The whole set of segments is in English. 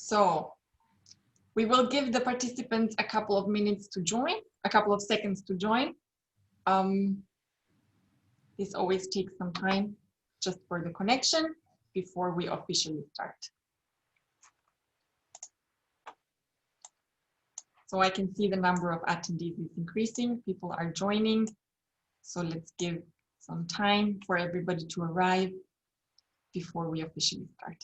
So we will give the participants a couple of minutes to join, a couple of seconds to join. This always takes some time just for the connection before we officially start. So I can see the number of attendees is increasing, people are joining. So let's give some time for everybody to arrive before we officially start.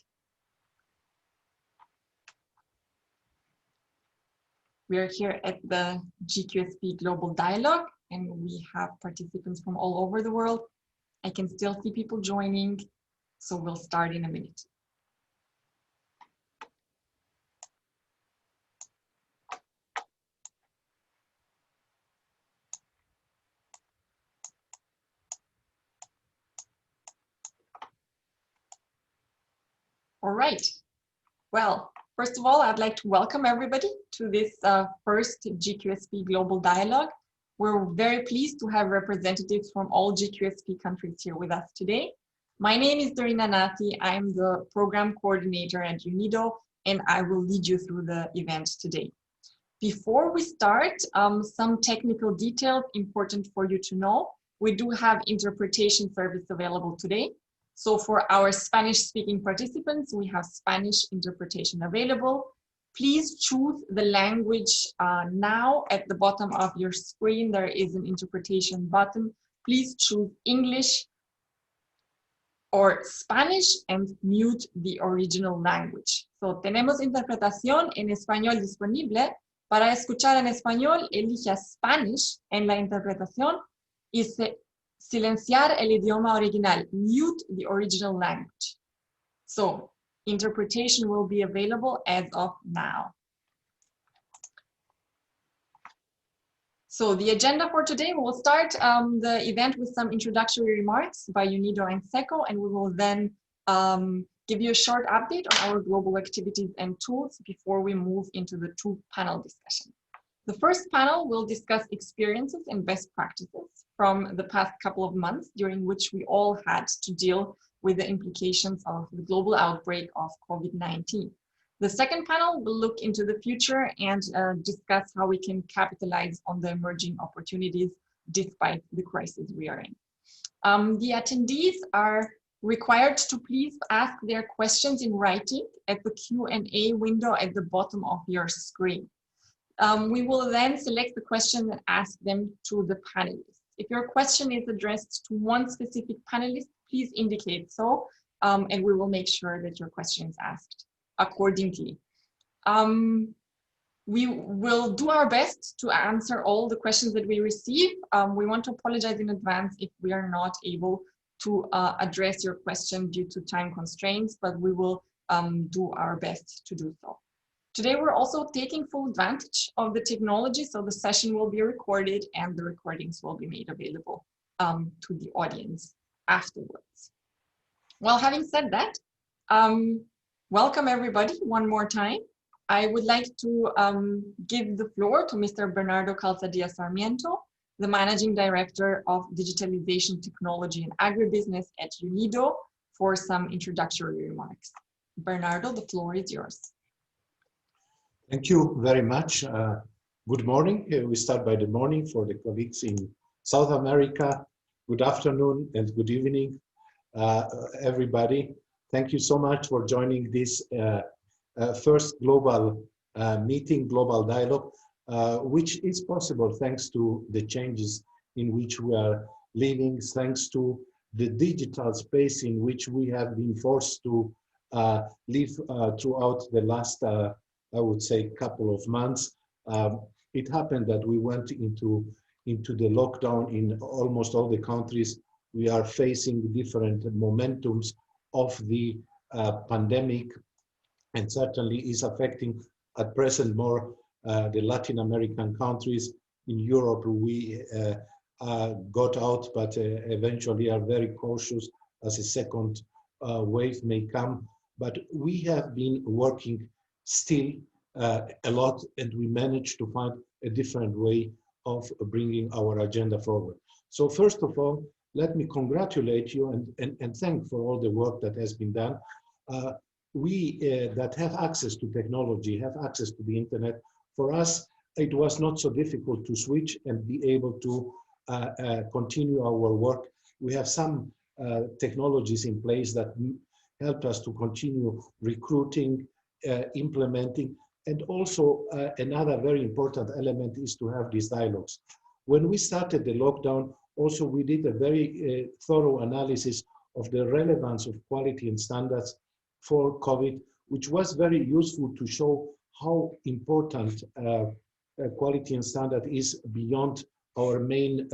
We are here at the GQSP Global Dialogue, and we have participants from all over the world. I can still see people joining, so we'll start in a minute. All right. Well, first of all, I'd like to welcome everybody to this first GQSP Global Dialogue. We're very pleased to have representatives from all GQSP countries here with us today. My name is Dorina Nati. I'm the program coordinator at UNIDO, and I will lead you through the event today. Before we start, some technical details important for you to know. We do have interpretation service available today. So for our Spanish-speaking participants, we have Spanish interpretation available. Please choose the language now. At the bottom of your screen, there is an interpretation button. Please choose English or Spanish and mute the original language. So tenemos interpretación en español disponible. Para escuchar en español, elija Spanish en la interpretación y silenciar el idioma original, mute the original language. So interpretation will be available as of now. So the agenda for today, we will start the event with some introductory remarks by UNIDO and SECO, and we will then give you a short update on our global activities and tools before we move into the two panel discussions. The first panel will discuss experiences and best practices from the past couple of months during which we all had to deal with the implications of the global outbreak of COVID-19. The second panel will look into the future and discuss how we can capitalize on the emerging opportunities despite the crisis we are in. The attendees are required to please ask their questions in writing at the Q&A window at the bottom of your screen. We will then select the question and ask them to the panelists. If your question is addressed to one specific panelist, please indicate so, and we will make sure that your question is asked accordingly. We will do our best to answer all the questions that we receive. We want to apologize in advance if we are not able to address your question due to time constraints, but we will do our best to do so. Today, we're also taking full advantage of the technology, so the session will be recorded and the recordings will be made available to the audience afterwards. Well, having said that, welcome everybody one more time. I would like to give the floor to Mr. Bernardo Calzadilla-Sarmiento, the Managing Director of Digitalization Technology and Agribusiness at UNIDO, for some introductory remarks. Bernardo, the floor is yours. Thank you very much. Good morning. We start by the morning for the colleagues in South America. Good afternoon and good evening, everybody. Thank you so much for joining this first global meeting, global dialogue, which is possible thanks to the changes in which we are living, thanks to the digital space in which we have been forced to live throughout the last I would say couple of months. It happened that we went into the lockdown in almost all the countries. We are facing different momentums of the pandemic, and certainly is affecting at present more the Latin American countries. In Europe, we got out, but eventually are very cautious as a second wave may come. But we have been working still a lot, and we managed to find a different way of bringing our agenda forward. So first of all, let me congratulate you and thank for all the work that has been done. we that have access to technology, have access to the internet, for us, it was not so difficult to switch and be able to continue our work. We have some technologies in place that help us to continue recruiting, implementing, and also another very important element is to have these dialogues. When we started the lockdown, also we did a very thorough analysis of the relevance of quality and standards for COVID, which was very useful to show how important quality and standard is beyond our main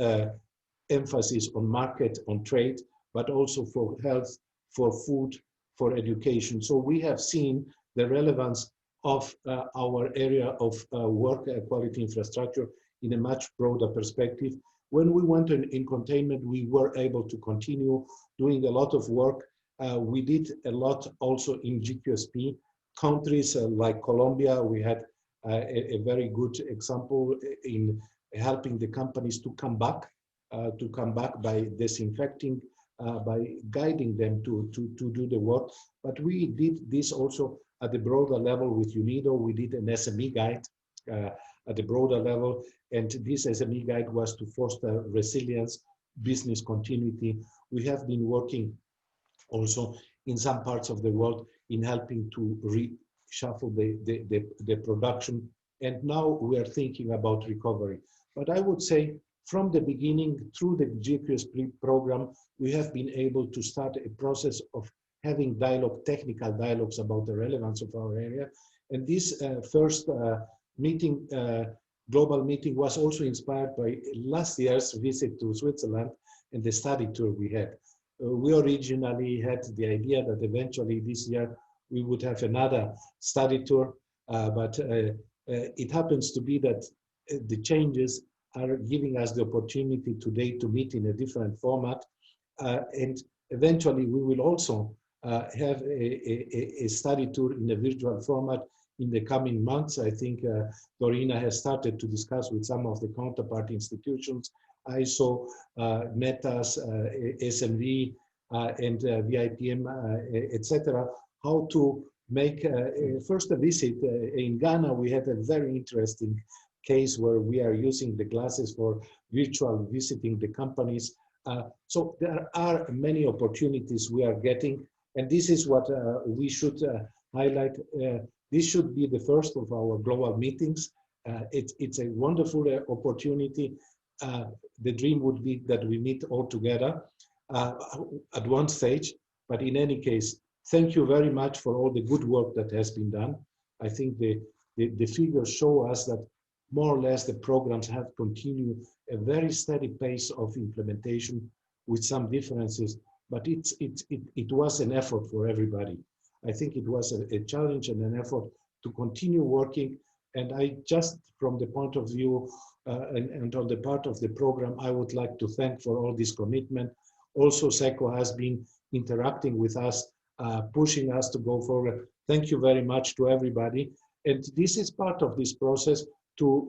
emphasis on market, on trade, but also for health, for food, for education. So we have seen the relevance of our area of work, quality infrastructure, in a much broader perspective. When we went in containment, we were able to continue doing a lot of work. We did a lot also in GQSP countries like Colombia. We had a very good example in helping the companies to come back by disinfecting, by guiding them to do the work. But we did this also at the broader level with UNIDO. We did an SME guide at the broader level, and this SME guide was to foster resilience, business continuity. We have been working also in some parts of the world in helping to reshuffle the production, and now we are thinking about recovery. But I would say from the beginning, through the GQSP program, we have been able to start a process of having dialogue, technical dialogues about the relevance of our area. And this first meeting, global meeting, was also inspired by last year's visit to Switzerland and the study tour we had. We originally had the idea that eventually this year we would have another study tour, but it happens to be that the changes are giving us the opportunity today to meet in a different format, and eventually we will also have a study tour in a virtual format in the coming months. I think Dorina has started to discuss with some of the counterpart institutions, ISO, METAS, SNV, and VIPM, etc., how to make first a visit. In Ghana, we had a very interesting case where we are using the glasses for virtual visiting the companies. So there are many opportunities we are getting, and this is what we should highlight. This should be the first of our global meetings. It's a wonderful opportunity. The dream would be that we meet all together at one stage, but in any case, thank you very much for all the good work that has been done. I think the figures show us that more or less the programs have continued a very steady pace of implementation with some differences, but it was an effort for everybody. I think it was a challenge and an effort to continue working. And I just, from the point of view and on the part of the program, I would like to thank for all this commitment. Also, SECO has been interacting with us, pushing us to go forward. Thank you very much to everybody. And this is part of this process, to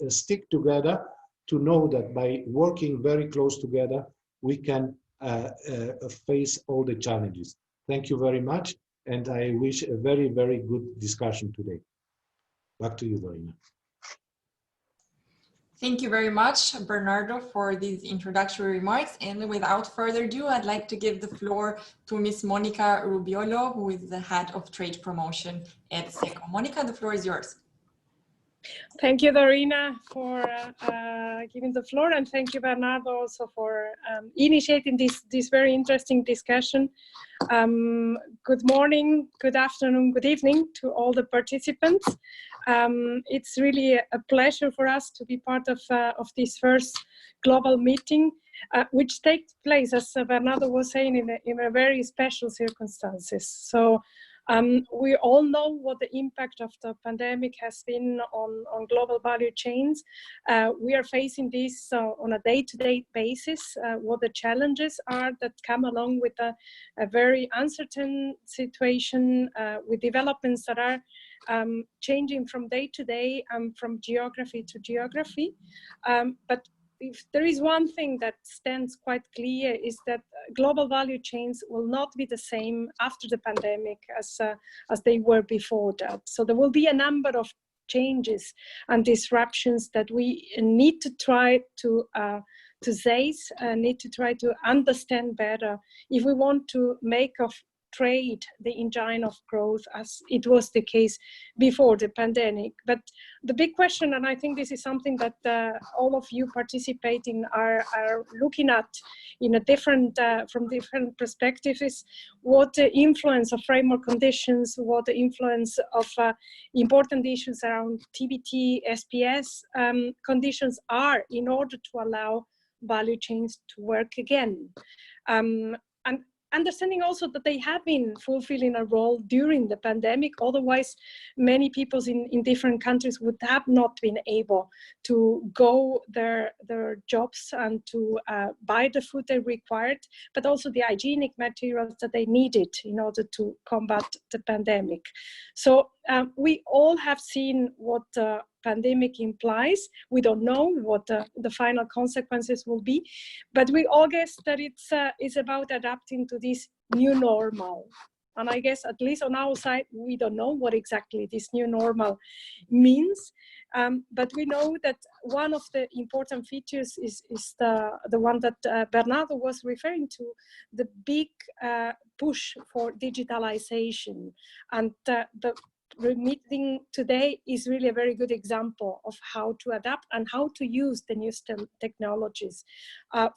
stick together, to know that by working very close together, we can face all the challenges. Thank you very much. And I wish a very, very good discussion today. Back to you, Dorina. Thank you very much, Bernardo, for these introductory remarks. And without further ado, I'd like to give the floor to Ms. Monica Rubiolo, who is the head of trade promotion at SECO. Monica, the floor is yours. Thank you, Dorina, for giving the floor, and thank you, Bernardo, also for initiating this very interesting discussion. Good morning, good afternoon, good evening to all the participants. It's really a pleasure for us to be part of this first global meeting, which takes place, as Bernardo was saying, in a very special circumstances. So we all know what the impact of the pandemic has been on global value chains. We are facing this on a day-to-day basis, what the challenges are that come along with a very uncertain situation, with developments that are changing from day to day and from geography to geography. But if there is one thing that stands quite clear, is that global value chains will not be the same after the pandemic as they were before that. So there will be a number of changes and disruptions that we need to try to seize, need to try to understand better if we want to make of trade the engine of growth as it was the case before the pandemic. But the big question, and I think this is something that all of you participating are looking at in a different, from different perspectives, is what the influence of framework conditions, what the influence of important issues around TBT, SPS conditions are in order to allow value chains to work again. And understanding also that they have been fulfilling a role during the pandemic, otherwise many people in different countries would have not been able to go their jobs and to buy the food they required, but also the hygienic materials that they needed in order to combat the pandemic. So we all have seen what the pandemic implies. We don't know what the final consequences will be, but we all guess that it's about adapting to this new normal. And I guess, at least on our side, we don't know what exactly this new normal means, but we know that one of the important features is the one that Bernardo was referring to, the big push for digitalization. And the meeting today is really a very good example of how to adapt and how to use the new technologies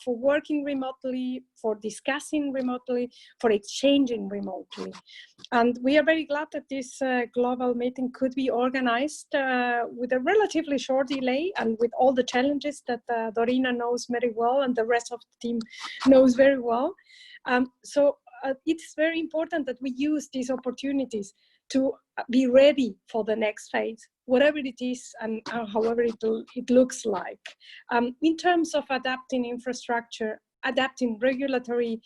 for working remotely, for discussing remotely, for exchanging remotely. And we are very glad that this global meeting could be organized with a relatively short delay and with all the challenges that Dorina knows very well and the rest of the team knows very well. So it's very important that we use these opportunities to be ready for the next phase, whatever it is and however it looks like. In terms of adapting infrastructure, adapting regulatory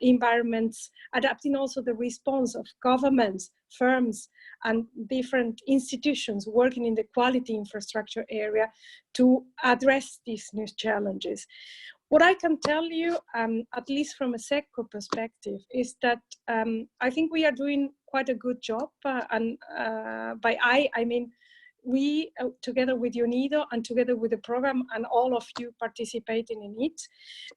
environments, adapting also the response of governments, firms, and different institutions working in the quality infrastructure area to address these new challenges. What I can tell you, at least from a SECO perspective, is that I think we are doing quite a good job. And by I mean we, together with UNIDO and together with the program and all of you participating in it,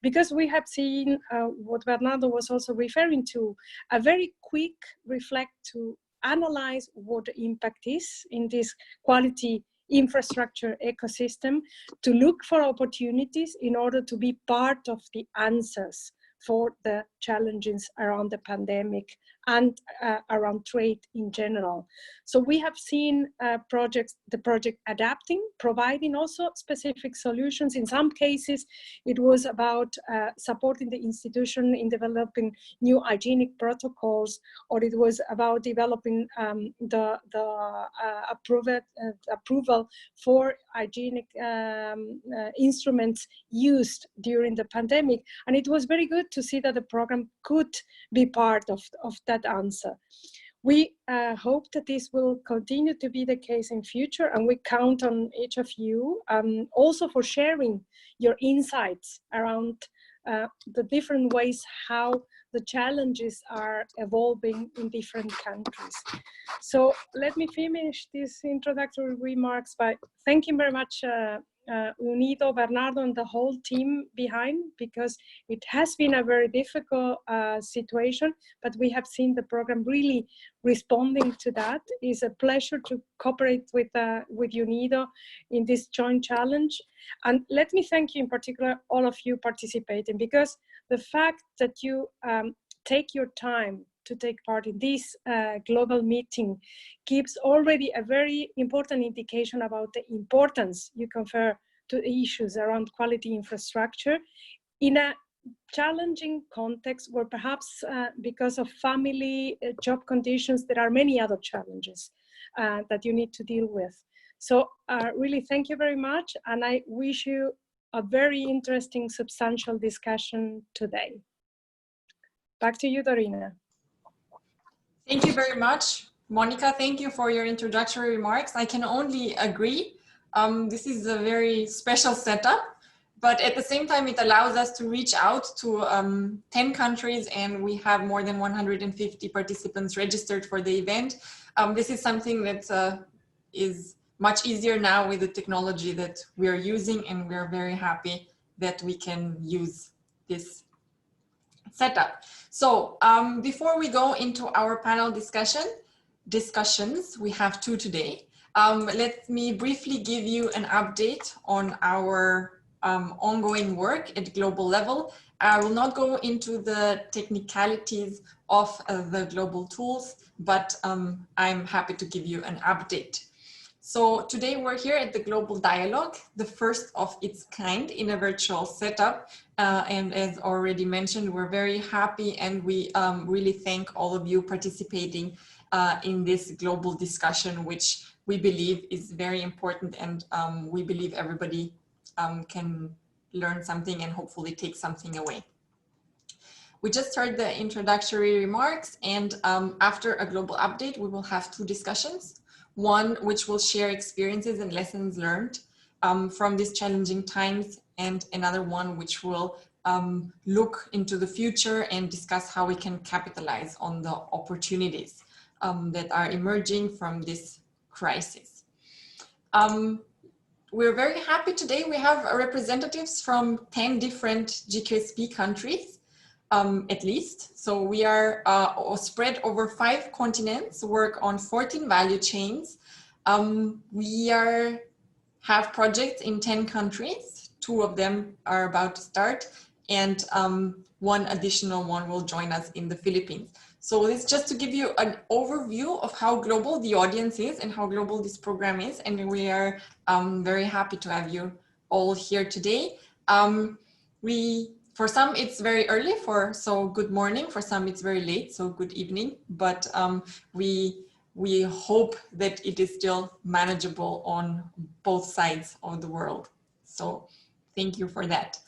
because we have seen what Bernardo was also referring to, a very quick reflect to analyze what the impact is in this quality infrastructure ecosystem, to look for opportunities in order to be part of the answers for the challenges around the pandemic and around trade in general. So we have seen the project adapting, providing also specific solutions. In some cases, it was about supporting the institution in developing new hygienic protocols, or it was about developing the approval for hygienic instruments used during the pandemic. And it was very good to see that the program could be part of that answer. We hope that this will continue to be the case in future, and we count on each of you also for sharing your insights around the different ways how the challenges are evolving in different countries. So let me finish these introductory remarks by thanking very much UNIDO, Bernardo, and the whole team behind, because it has been a very difficult situation, but we have seen the program really responding to that. It's a pleasure to cooperate with UNIDO in this joint challenge. And let me thank you in particular, all of you participating, because the fact that you take your time to take part in this global meeting gives already a very important indication about the importance you confer to issues around quality infrastructure in a challenging context where perhaps because of family, job conditions, there are many other challenges that you need to deal with. So really thank you very much, and I wish you a very interesting, substantial discussion today. Back to you, Dorina. Thank you very much, Monica. Thank you for your introductory remarks. I can only agree. This is a very special setup but at the same time, it allows us to reach out to 10 countries, and we have more than 150 participants registered for the event. This is something that is much easier now with the technology that we are using, and we're very happy that we can use this setup. So before we go into our panel discussions, we have two today. Let me briefly give you an update on our ongoing work at global level. I will not go into the technicalities of the global tools, but I'm happy to give you an update. So today we're here at the Global Dialogue, the first of its kind in a virtual setup. And as already mentioned, we're very happy, and we really thank all of you participating in this global discussion, which we believe is very important, and we believe everybody can learn something and hopefully take something away. We just heard the introductory remarks, and after a global update, we will have two discussions. One which will share experiences and lessons learned from these challenging times, and another one which will look into the future and discuss how we can capitalize on the opportunities that are emerging from this crisis. We're very happy today. We have representatives from 10 different GQSP countries. At least. So we are spread over 5 continents, work on 14 value chains. We have projects in 10 countries. 2 of them are about to start, and one additional one will join us in the Philippines. So it's just to give you an overview of how global the audience is and how global this program is. And we are very happy to have you all here today. For some, it's very early, so good morning. For some, it's very late, so good evening. But we hope that it is still manageable on both sides of the world. So thank you for that.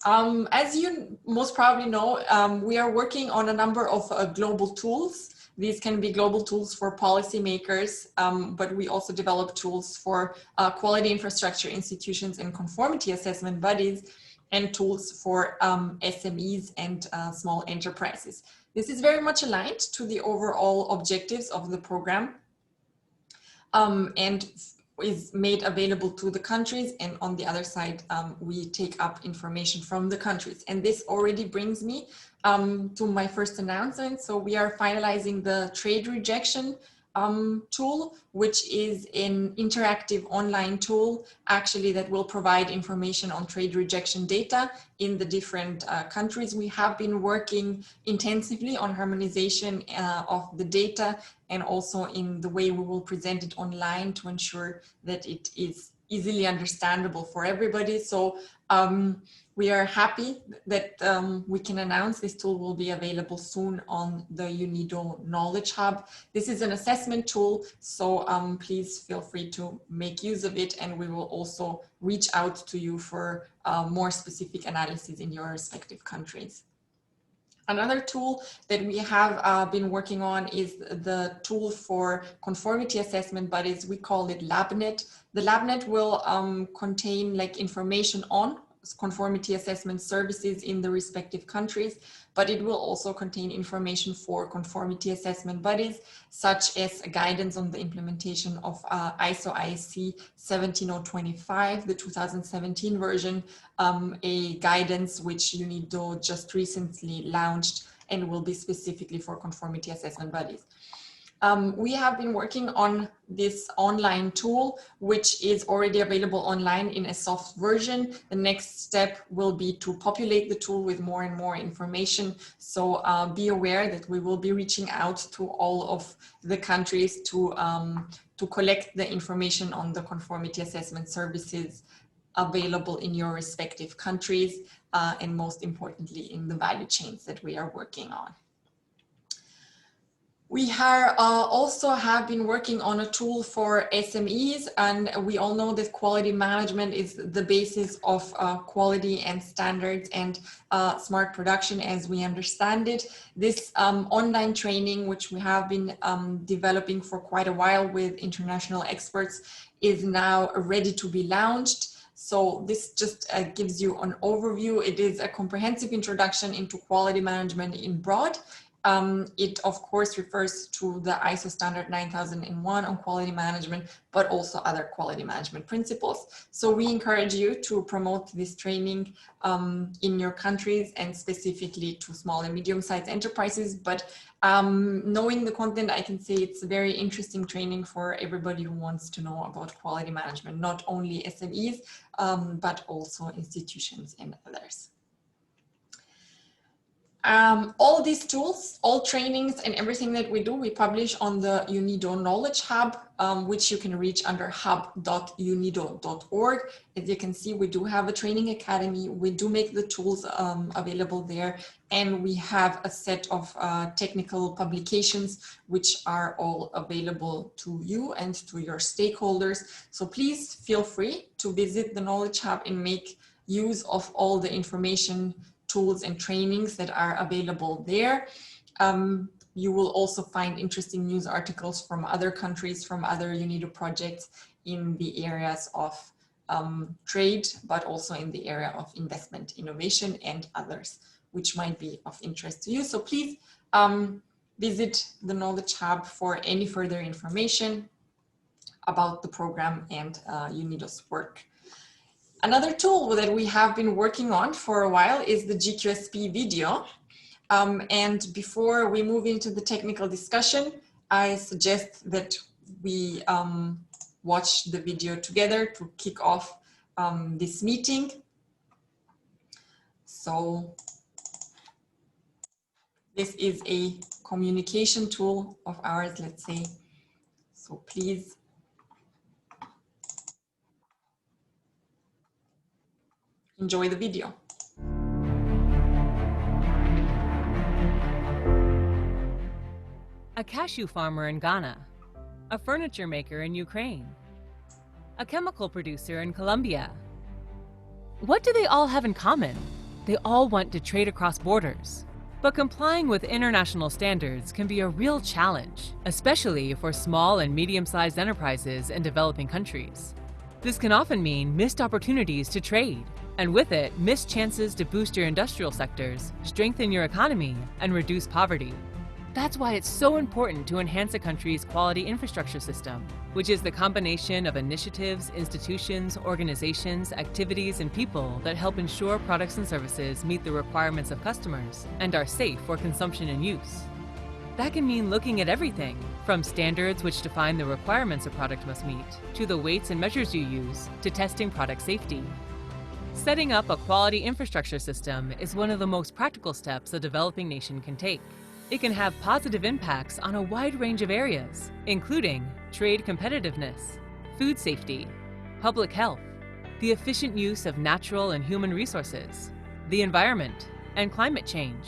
As you most probably know, we are working on a number of global tools. These can be global tools for policymakers, but we also develop tools for quality infrastructure institutions and conformity assessment bodies, and tools for SMEs and small enterprises. This is very much aligned to the overall objectives of the program and is made available to the countries. And on the other side, we take up information from the countries. And this already brings me to my first announcement. So we are finalizing the trade rejection tool, which is an interactive online tool actually that will provide information on trade rejection data in the different countries. We have been working intensively on harmonization of the data, and also in the way we will present it online to ensure that it is easily understandable for everybody. So we are happy that we can announce this tool will be available soon on the UNIDO Knowledge Hub. This is an assessment tool, so please feel free to make use of it, and we will also reach out to you for more specific analysis in your respective countries. Another tool that we have been working on is the tool for conformity assessment bodies. We call it LabNet. The LabNet will contain information on conformity assessment services in the respective countries, but it will also contain information for conformity assessment bodies, such as guidance on the implementation of ISO IEC 17025, the 2017 version, a guidance which UNIDO just recently launched and will be specifically for conformity assessment bodies. We have been working on this online tool, which is already available online in a soft version. The next step will be to populate the tool with more and more information. So be aware that we will be reaching out to all of the countries to collect the information on the conformity assessment services available in your respective countries, and most importantly, in the value chains that we are working on. We also have been working on a tool for SMEs, and we all know that quality management is the basis of quality and standards and smart production as we understand it. This online training, which we have been developing for quite a while with international experts, is now ready to be launched. So this just gives you an overview. It is a comprehensive introduction into quality management in broad. It of course refers to the ISO standard 9001 on quality management, but also other quality management principles. So we encourage you to promote this training in your countries and specifically to small and medium-sized enterprises. But knowing the content, I can say it's a very interesting training for everybody who wants to know about quality management, not only SMEs, but also institutions and others. All these tools, all trainings and everything that we do, we publish on the UNIDO Knowledge Hub, which you can reach under hub.unido.org. As you can see, we do have a training academy. We do make the tools available there, and we have a set of technical publications which are all available to you and to your stakeholders. So please feel free to visit the Knowledge Hub and make use of all the information, tools and trainings that are available there. You will also find interesting news articles from other countries, from other UNIDO projects in the areas of trade, but also in the area of investment, innovation and others, which might be of interest to you. So please visit the Knowledge Hub for any further information about the program and UNIDO's work. Another tool that we have been working on for a while is the GQSP video. And before we move into the technical discussion, I suggest that we watch the video together to kick off this meeting. So this is a communication tool of ours, let's say. So please enjoy the video. A cashew farmer in Ghana, a furniture maker in Ukraine, a chemical producer in Colombia. What do they all have in common? They all want to trade across borders. But complying with international standards can be a real challenge, especially for small and medium-sized enterprises in developing countries. This can often mean missed opportunities to trade, and with it, missed chances to boost your industrial sectors, strengthen your economy, and reduce poverty. That's why it's so important to enhance a country's quality infrastructure system, which is the combination of initiatives, institutions, organizations, activities, and people that help ensure products and services meet the requirements of customers and are safe for consumption and use. That can mean looking at everything, from standards which define the requirements a product must meet, to the weights and measures you use, to testing product safety. Setting up a quality infrastructure system is one of the most practical steps a developing nation can take. It can have positive impacts on a wide range of areas, including trade competitiveness, food safety, public health, the efficient use of natural and human resources, the environment, and climate change.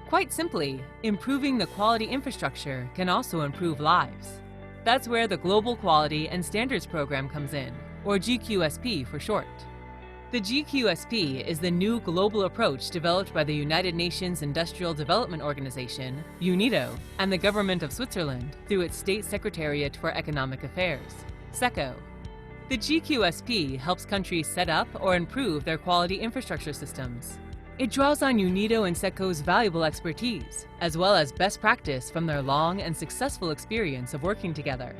Quite simply, improving the quality infrastructure can also improve lives. That's where the Global Quality and Standards Program comes in, or GQSP for short. The GQSP is the new global approach developed by the United Nations Industrial Development Organization, UNIDO, and the Government of Switzerland through its State Secretariat for Economic Affairs, SECO. The GQSP helps countries set up or improve their quality infrastructure systems. It draws on UNIDO and SECO's valuable expertise, as well as best practice from their long and successful experience of working together.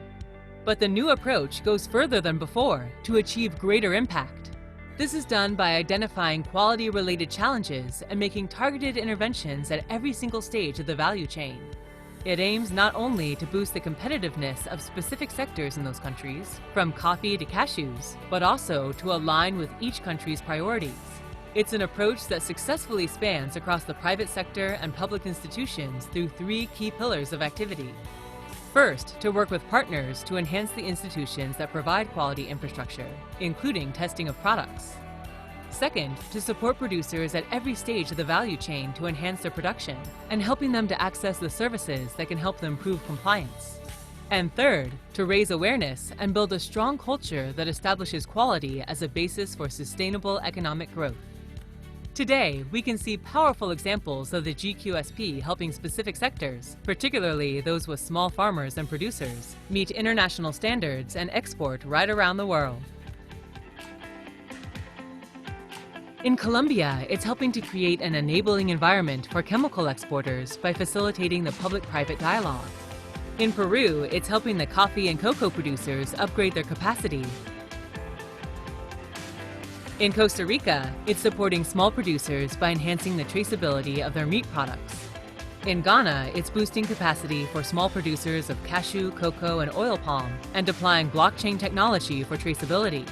But the new approach goes further than before to achieve greater impact. This is done by identifying quality-related challenges and making targeted interventions at every single stage of the value chain. It aims not only to boost the competitiveness of specific sectors in those countries, from coffee to cashews, but also to align with each country's priorities. It's an approach that successfully spans across the private sector and public institutions through three key pillars of activity. First, to work with partners to enhance the institutions that provide quality infrastructure, including testing of products. Second, to support producers at every stage of the value chain to enhance their production and helping them to access the services that can help them improve compliance. And third, to raise awareness and build a strong culture that establishes quality as a basis for sustainable economic growth. Today, we can see powerful examples of the GQSP helping specific sectors, particularly those with small farmers and producers, meet international standards and export right around the world. In Colombia, it's helping to create an enabling environment for chemical exporters by facilitating the public-private dialogue. In Peru, it's helping the coffee and cocoa producers upgrade their capacity. In Costa Rica, it's supporting small producers by enhancing the traceability of their meat products. In Ghana, it's boosting capacity for small producers of cashew, cocoa, and oil palm and applying blockchain technology for traceability.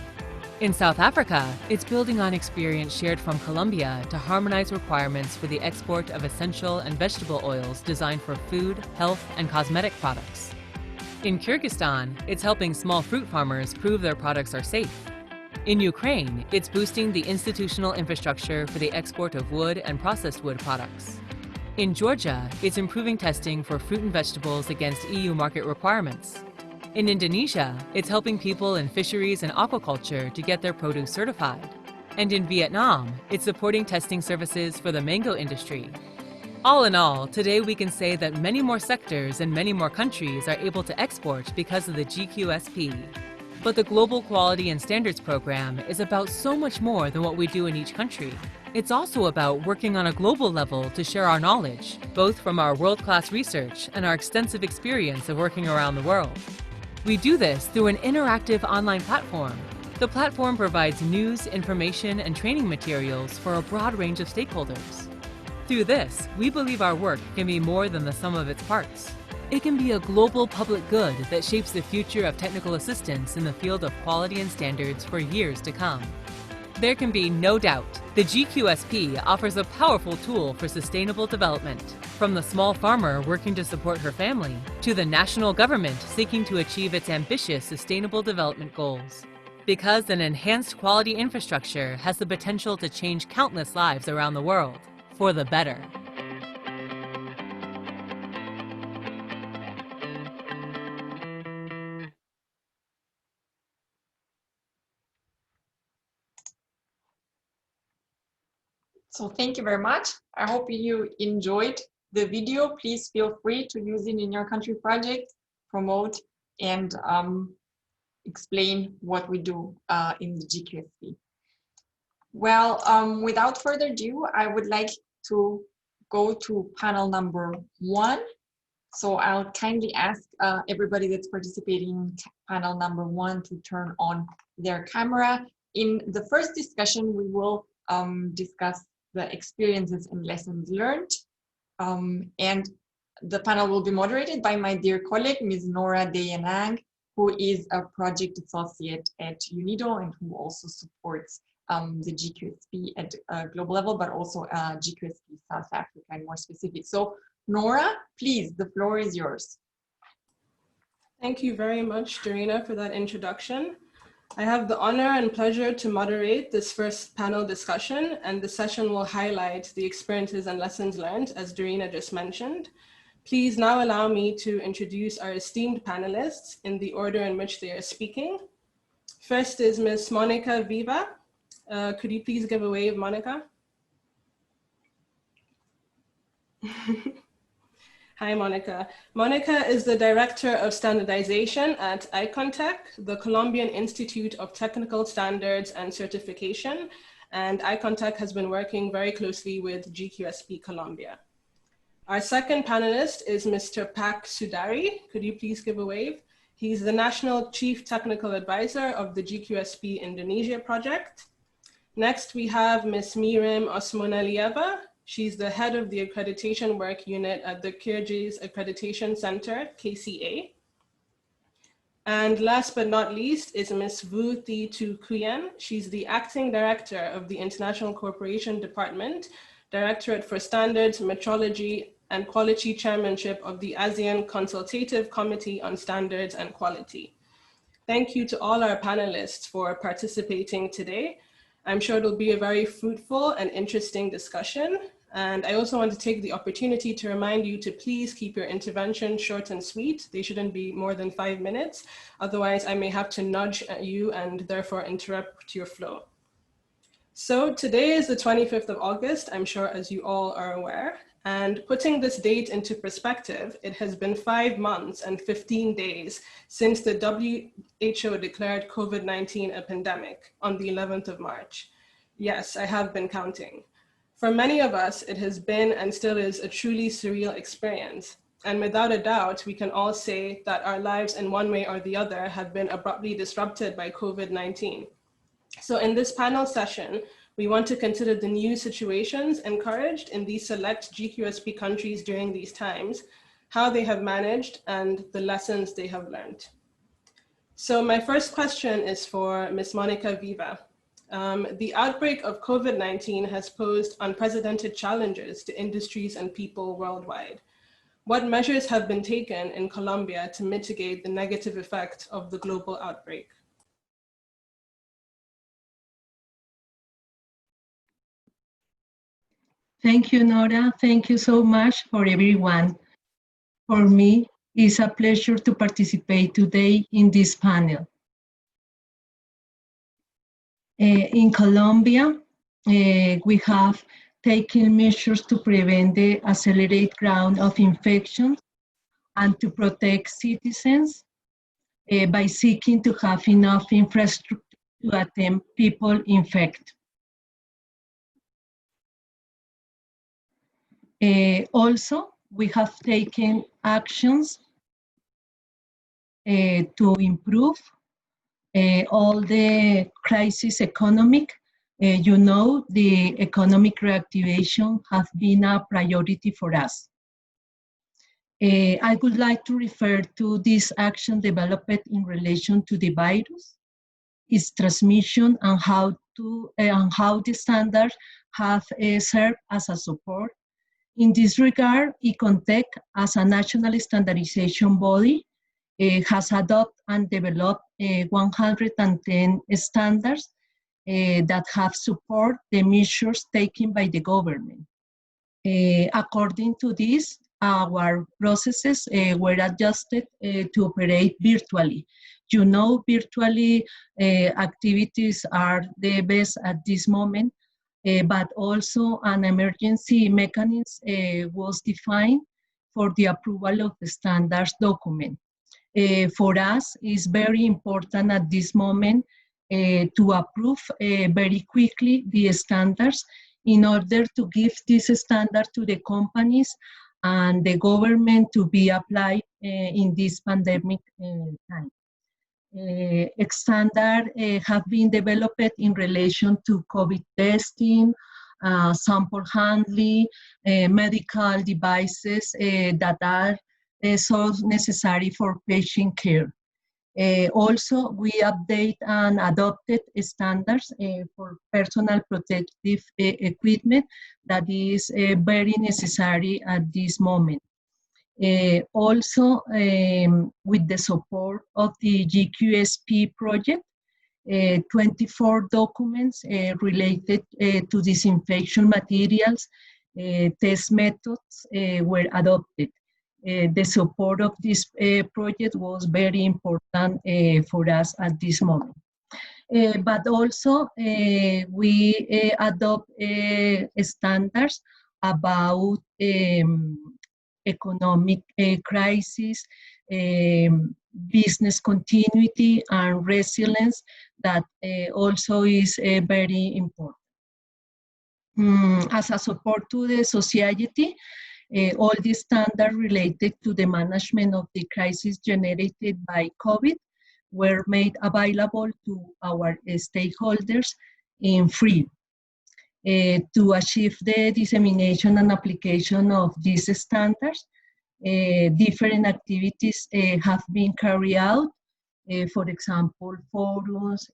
In South Africa, it's building on experience shared from Colombia to harmonize requirements for the export of essential and vegetable oils designed for food, health, and cosmetic products. In Kyrgyzstan, it's helping small fruit farmers prove their products are safe. In Ukraine, it's boosting the institutional infrastructure for the export of wood and processed wood products. In Georgia, it's improving testing for fruit and vegetables against EU market requirements. In Indonesia, it's helping people in fisheries and aquaculture to get their produce certified. And in Vietnam, it's supporting testing services for the mango industry. All in all, today we can say that many more sectors and many more countries are able to export because of the GQSP. But the Global Quality and Standards Program is about so much more than what we do in each country. It's also about working on a global level to share our knowledge, both from our world-class research and our extensive experience of working around the world. We do this through an interactive online platform. The platform provides news, information, and training materials for a broad range of stakeholders. Through this, we believe our work can be more than the sum of its parts. It can be a global public good that shapes the future of technical assistance in the field of quality and standards for years to come. There can be no doubt, the GQSP offers a powerful tool for sustainable development, from the small farmer working to support her family, to the national government seeking to achieve its ambitious sustainable development goals. Because an enhanced quality infrastructure has the potential to change countless lives around the world, for the better. So thank you very much. I hope you enjoyed the video. Please feel free to use it in your country project, promote, and explain what we do in the GQSP. Well, without further ado, I would like to go to panel number 1. So I'll kindly ask everybody that's participating in panel number 1 to turn on their camera. In the first discussion, we will discuss the experiences and lessons learned. And the panel will be moderated by my dear colleague, Ms. Nora Deyanang, who is a project associate at UNIDO and who also supports the GQSP at a global level, but also GQSP South Africa and more specific. So Nora, please, the floor is yours. Thank you very much, Dorina, for that introduction. I have the honor and pleasure to moderate this first panel discussion, and the session will highlight the experiences and lessons learned, as Dorina just mentioned. Please now allow me to introduce our esteemed panelists in the order in which they are speaking. First is Ms. Monica Viva. Could you please give a wave, Monica? Hi, Monica. Monica is the Director of Standardization at ICONTEC, the Colombian Institute of Technical Standards and Certification, and ICONTEC has been working very closely with GQSP Colombia. Our second panelist is Mr. Pak Sudari. Could you please give a wave? He's the National Chief Technical Advisor of the GQSP Indonesia project. Next, we have Ms. Mirim Osmonalieva. She's the head of the accreditation work unit at the Kyrgyz Accreditation Center, KCA. And last but not least is Ms. Vu Thi Tu Kuyen. She's the acting director of the International Cooperation Department, Directorate for Standards, Metrology, and Quality Chairmanship of the ASEAN Consultative Committee on Standards and Quality. Thank you to all our panelists for participating today. I'm sure it'll be a very fruitful and interesting discussion. And I also want to take the opportunity to remind you to please keep your intervention short and sweet. They shouldn't be more than 5 minutes. Otherwise, I may have to nudge at you and therefore interrupt your flow. So today is the 25th of August, I'm sure as you all are aware. And putting this date into perspective, it has been 5 months and 15 days since the WHO declared COVID-19 a pandemic on the 11th of March. Yes, I have been counting. For many of us, it has been and still is a truly surreal experience. And without a doubt, we can all say that our lives in one way or the other have been abruptly disrupted by COVID-19. So in this panel session, we want to consider the new situations encouraged in these select GQSP countries during these times, how they have managed, and the lessons they have learned. So my first question is for Ms. Monica Viva. The outbreak of COVID-19 has posed unprecedented challenges to industries and people worldwide. What measures have been taken in Colombia to mitigate the negative effect of the global outbreak? Thank you, Nora. Thank you so much for everyone. For me, it's a pleasure to participate today in this panel. In Colombia, we have taken measures to prevent the accelerated growth of infections and to protect citizens by seeking to have enough infrastructure to attend people infected. Also, we have taken actions to improve all the crisis economic. You know, the economic reactivation has been a priority for us. I would like to refer to this action developed in relation to the virus, its transmission, and how the standards have served as a support. In this regard, Econtech, as a national standardization body, has adopted and developed 110 standards that have support the measures taken by the government. According to this, our processes were adjusted to operate virtually. You know, virtually activities are the best at this moment, but also an emergency mechanism was defined for the approval of the standards document. For us, it's very important at this moment to approve very quickly the standards in order to give this standard to the companies and the government to be applied in this pandemic time. Standards have been developed in relation to COVID testing, sample handling, medical devices that are so necessary for patient care. Also, we update and adopted standards for personal protective equipment that is very necessary at this moment. Also, with the support of the GQSP project, 24 documents related to disinfection materials, test methods were adopted. The support of this project was very important for us at this moment. But also, we adopt standards about economic crisis, business continuity, and resilience that also is very important. As a support to the society, all the standards related to the management of the crisis generated by COVID were made available to our stakeholders in free. To achieve the dissemination and application of these standards, different activities have been carried out. For example, forums,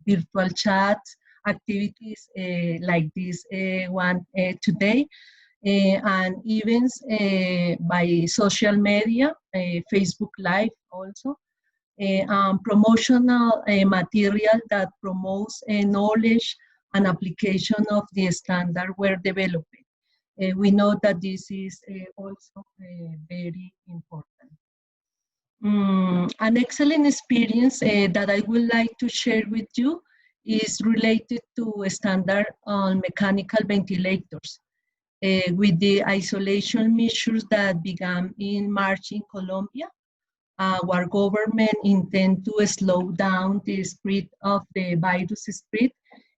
virtual chats, activities like this one today, and events by social media, Facebook Live also, promotional material that promotes knowledge and application of the standard were developed. We know that this is also very important. An excellent experience that I would like to share with you is related to a standard on mechanical ventilators. With the isolation measures that began in March in Colombia, our government intends to slow down the spread of the virus spread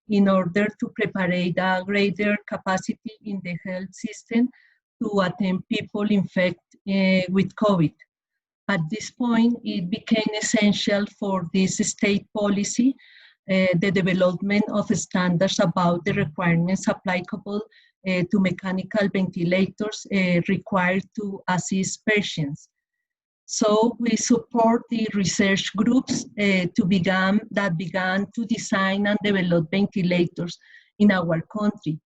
in order to prepare a greater capacity in the health system to attend people infected with COVID. At this point, it became essential for this state policy, the development of standards about the requirements applicable to mechanical ventilators required to assist patients. So we support the research groups that began to design and develop ventilators in our country.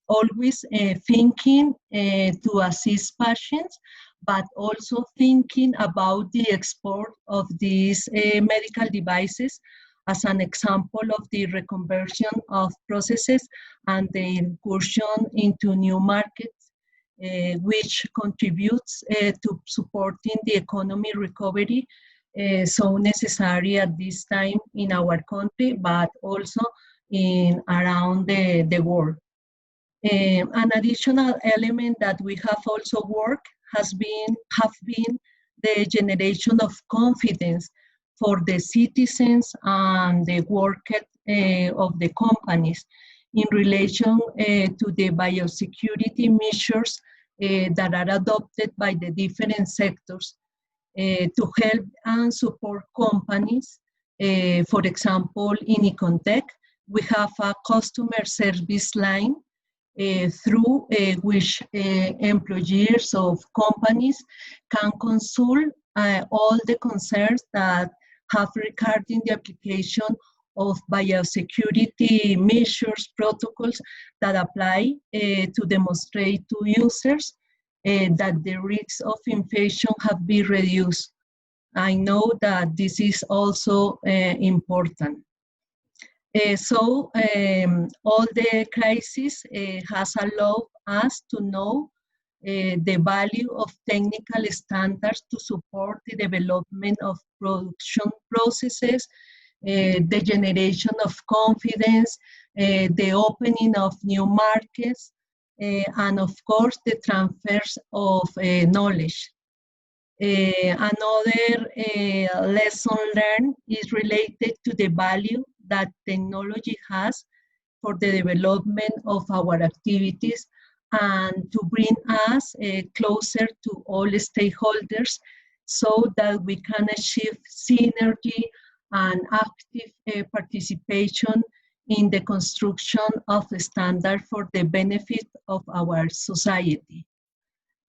Always thinking to assist patients, but also thinking about the export of these medical devices as an example of the reconversion of processes and the incursion into new markets, which contributes to supporting the economy recovery so necessary at this time in our country, but also around the world. An additional element that we have also worked have been the generation of confidence for the citizens and the workers of the companies in relation to the biosecurity measures that are adopted by the different sectors to help and support companies. For example, in Econtech, we have a customer service line through which employees of companies can consult all the concerns that have regarding the application of biosecurity measures, protocols that apply to demonstrate to users that the risks of infection have been reduced. I know that this is also important. All the crisis has allowed us to know the value of technical standards to support the development of production processes, the generation of confidence, the opening of new markets, and of course the transfers of knowledge. Another lesson learned is related to the value that technology has for the development of our activities and to bring us closer to all stakeholders so that we can achieve synergy and active participation in the construction of the standard for the benefit of our society.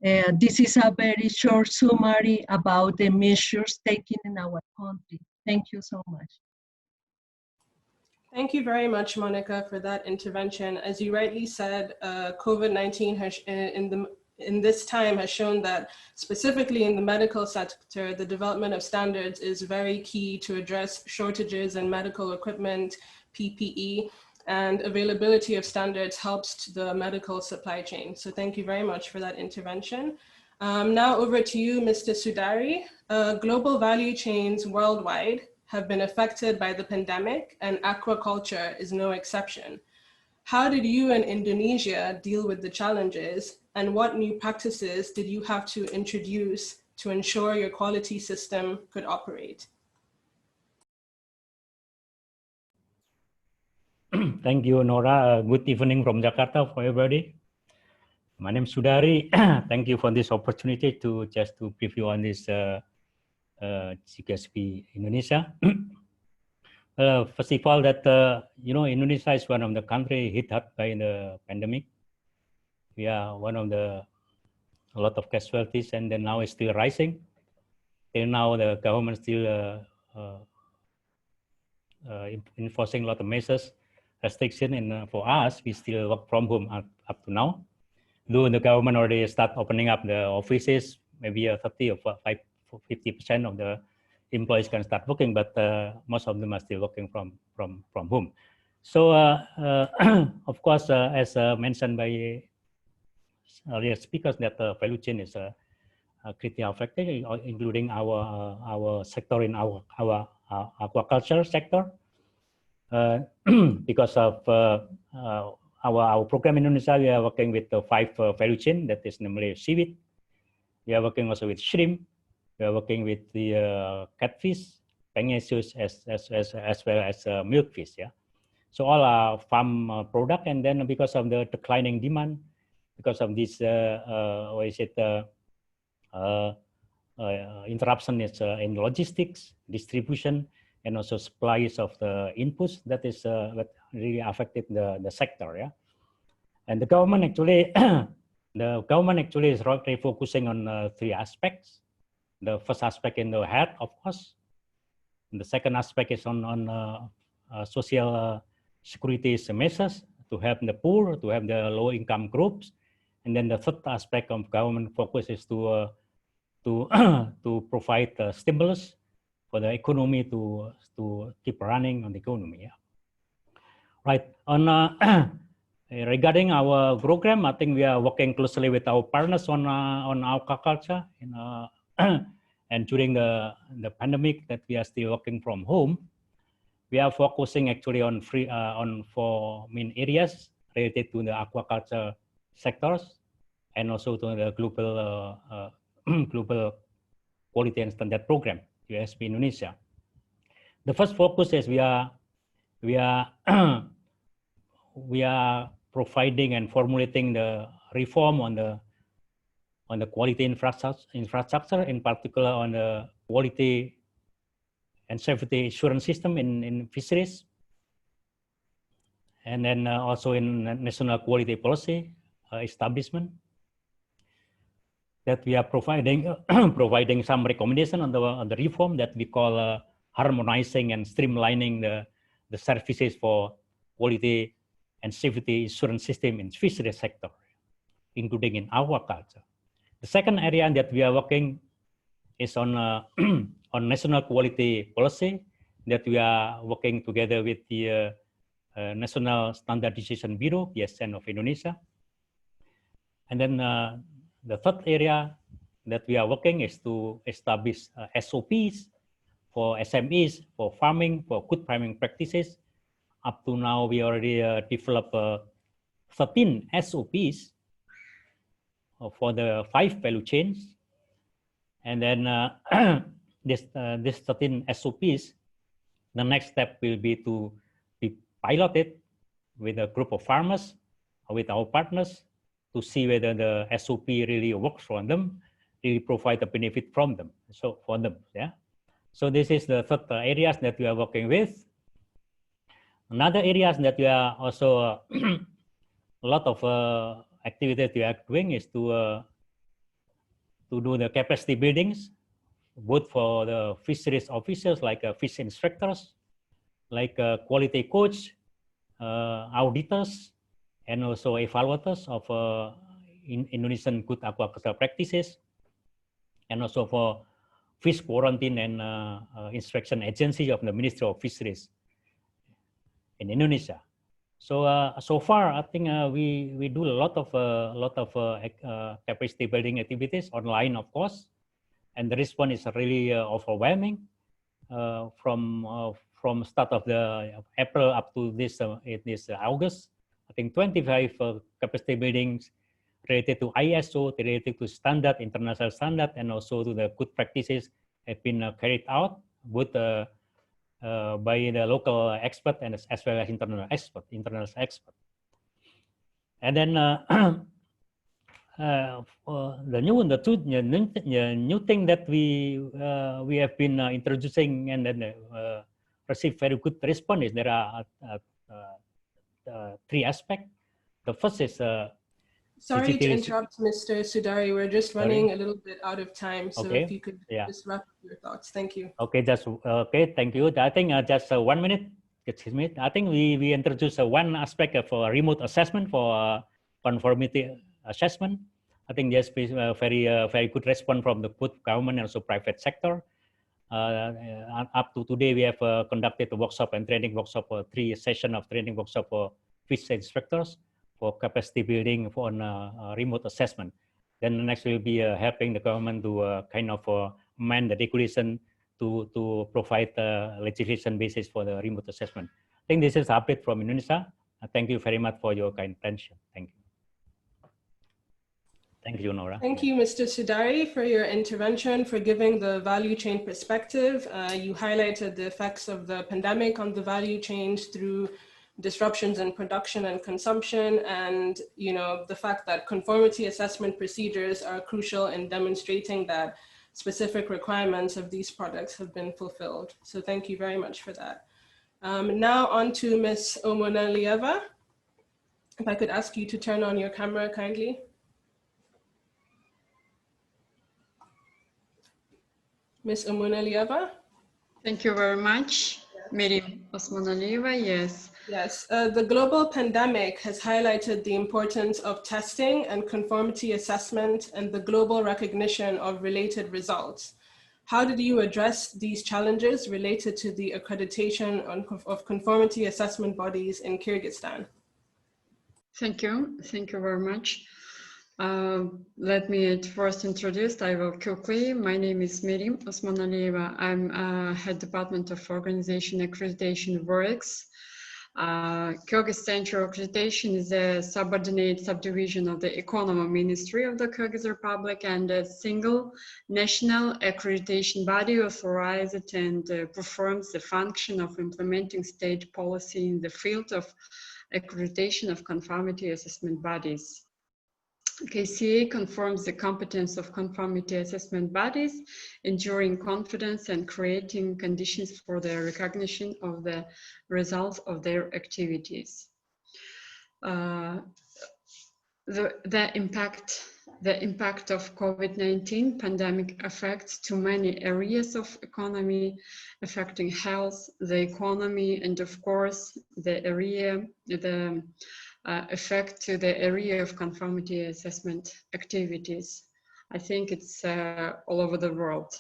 This is a very short summary about the measures taken in our country. Thank you so much. Thank you very much, Monica, for that intervention. As you rightly said, COVID-19 has, in this time has shown that specifically in the medical sector, the development of standards is very key to address shortages in medical equipment, PPE, and availability of standards helps the medical supply chain. So thank you very much for that intervention. Now over to you, Mr. Sudari. Global value chains worldwide have been affected by the pandemic, and aquaculture is no exception. How did you and Indonesia deal with the challenges, and what new practices did you have to introduce to ensure your quality system could operate? Thank you, Nora. Good evening from Jakarta for everybody. My name is Sudari. Thank you for this opportunity to preview on this GQSP Indonesia. First of all, Indonesia is one of the countries hit hard by the pandemic. We are one of a lot of casualties, and then now it's still rising. Till now, the government still enforcing a lot of measures, restriction, and for us, we still work from home up to now. Though the government already start opening up the offices, maybe 30 or 50% of the employees can start working, but most of them are still working from home. So, of course, as mentioned by earlier speakers, that the value chain is critically affected, including our sector in our aquaculture sector. Because of our program in Indonesia, we are working with the 5 value chain, that is namely seaweed. We are working also with shrimp. We are working with the catfish, pangasius, as well as milkfish. Yeah. So all are farm product, and then because of the declining demand, because of this, what is it, interruption is in logistics, distribution, and also supplies of the inputs, that is what really affected the sector. Yeah, and the government actually, is really focusing on 3 aspects. The first aspect in the health, of course. And the second aspect is on social security measures to help the poor, to help the low-income groups. And then the third aspect of government focus is to provide stimulus for the economy to keep running on the economy. Yeah. Right. On regarding our program, I think we are working closely with our partners on aquaculture. And during the pandemic, that we are still working from home, we are focusing actually on 4 main areas related to the aquaculture sectors, and also to the global global quality and standard program, GQSP Indonesia. The first focus is we are providing and formulating the reform on the quality infrastructure, in particular on the quality and safety assurance system in fisheries, and then also in national quality policy establishment, that we are providing providing some recommendation on the reform that we call harmonizing and streamlining the services for quality and safety assurance system in fisheries sector, including in aquaculture. The second area that we are working is on on national quality policy, that we are working together with the National Standardization Bureau, PSN of Indonesia. And then the third area that we are working is to establish SOPs for SMEs, for farming, for good farming practices. Up to now, we already developed 13 SOPs for the 5 value chains. And then this 13 SOPs, the next step will be to be piloted with a group of farmers, with our partners, to see whether the SOP really works for them, really provide a benefit from them. So for them, yeah. So this is the third areas that we are working with. Another areas that we are also a lot of activities we are doing is to do the capacity buildings, both for the fisheries officers like fish inspectors, like quality coach, auditors, and also evaluators of Indonesian good aquaculture practices, and also for fish quarantine and inspection agency of the Ministry of Fisheries in Indonesia. So so far, I think we do a lot of capacity building activities online, of course, and the response is really overwhelming. From start of the April up to this August, I think 25 capacity buildings related to ISO, related to standard, international standard, and also to the good practices have been carried out both by the local expert and as well as international expert. And then the new thing that we have been introducing and then received very good response is there are 3 aspects. The first is sorry to interrupt, Mr. Sudari. We're just running a little bit out of time. So if you could just wrap up your thoughts. Thank you. Okay, thank you. I think just 1 minute. Excuse me. I think we introduced one aspect of remote assessment for conformity assessment. I think there's very good response from the both government and also private sector. Up to today, we have conducted a workshop and training workshop, 3 sessions of training workshop for fish inspectors for capacity building for remote assessment. Then the next will be helping the government to kind of amend the regulation to provide legislation basis for the remote assessment. I think this is an update from Indonesia. Thank you very much for your kind attention. Thank you. Thank you, Nora. Thank you, Mr. Sudari, for your intervention, for giving the value chain perspective. You highlighted the effects of the pandemic on the value chains through disruptions in production and consumption, and the fact that conformity assessment procedures are crucial in demonstrating that specific requirements of these products have been fulfilled. So thank you very much for that. Now on to Ms. Omonalieva. If I could ask you to turn on your camera kindly. Ms. Omonalieva. Thank you very much. Miriam Osmanalieva, yes. Yes, the global pandemic has highlighted the importance of testing and conformity assessment and the global recognition of related results. How did you address these challenges related to the accreditation of conformity assessment bodies in Kyrgyzstan? Thank you very much. Let me at first introduce, I will quickly. My name is Miriam Osmanalieva. I'm head department of organization accreditation works. Kyrgyz Central Accreditation is a subordinate subdivision of the Economy Ministry of the Kyrgyz Republic and a single national accreditation body authorized and performs the function of implementing state policy in the field of accreditation of conformity assessment bodies. KCA confirms the competence of conformity assessment bodies, ensuring confidence and creating conditions for the recognition of the results of their activities. The impact of COVID-19 pandemic affects too many areas of economy, affecting health, the economy, and of course the effect to the area of conformity assessment activities. I think it's all over the world.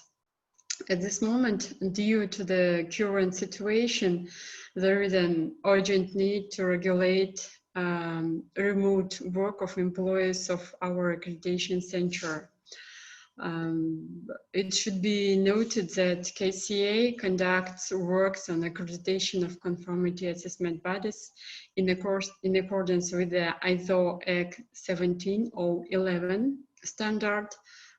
At this moment, due to the current situation, there is an urgent need to regulate remote work of employees of our accreditation center. It should be noted that KCA conducts works on accreditation of conformity assessment bodies in accordance with the ISO EC 17011 standard,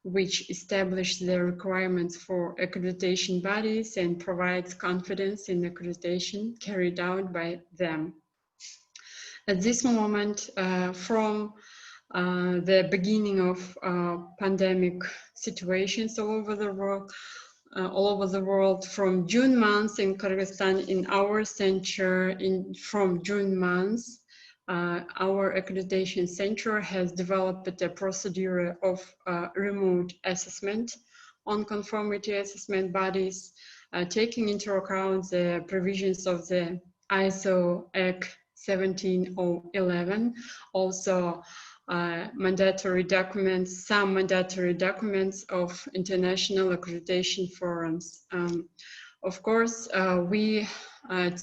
which establishes the requirements for accreditation bodies and provides confidence in accreditation carried out by them. At this moment, from the beginning of pandemic situations all over the world, from June month in Kyrgyzstan, in our center, from June month, our accreditation center has developed a procedure of remote assessment on conformity assessment bodies, taking into account the provisions of the ISO EC 17011, also mandatory documents, some mandatory documents of international accreditation forums. Of course, we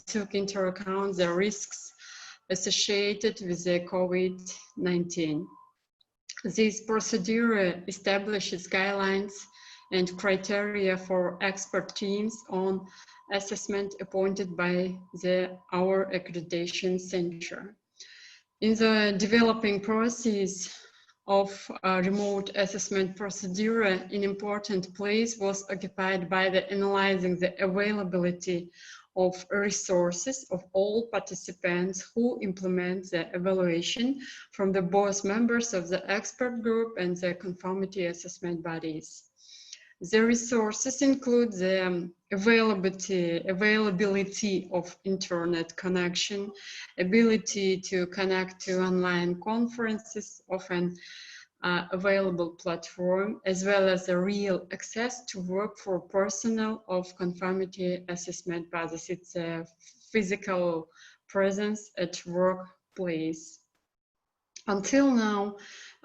took into account the risks associated with the COVID-19. This procedure establishes guidelines and criteria for expert teams on assessment appointed by our accreditation center. In the developing process of remote assessment procedure, an important place was occupied by analyzing the availability of resources of all participants who implement the evaluation from both members of the expert group and the conformity assessment bodies. The resources include the availability of internet connection, ability to connect to online conferences of an available platform, as well as a real access to work for personnel of conformity assessment bodies. It's a physical presence at workplace. Until now,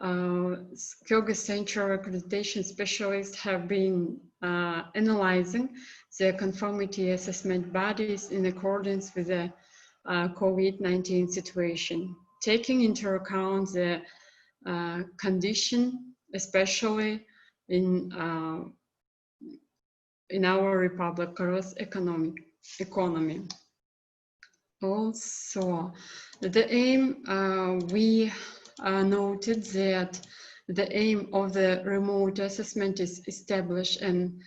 Kyrgyz Central Accreditation specialists have been analyzing the conformity assessment bodies in accordance with the COVID-19 situation, taking into account the condition, especially in our Republic, Kyrgyz economy. Also, the aim, we noted that the aim of the remote assessment is establish an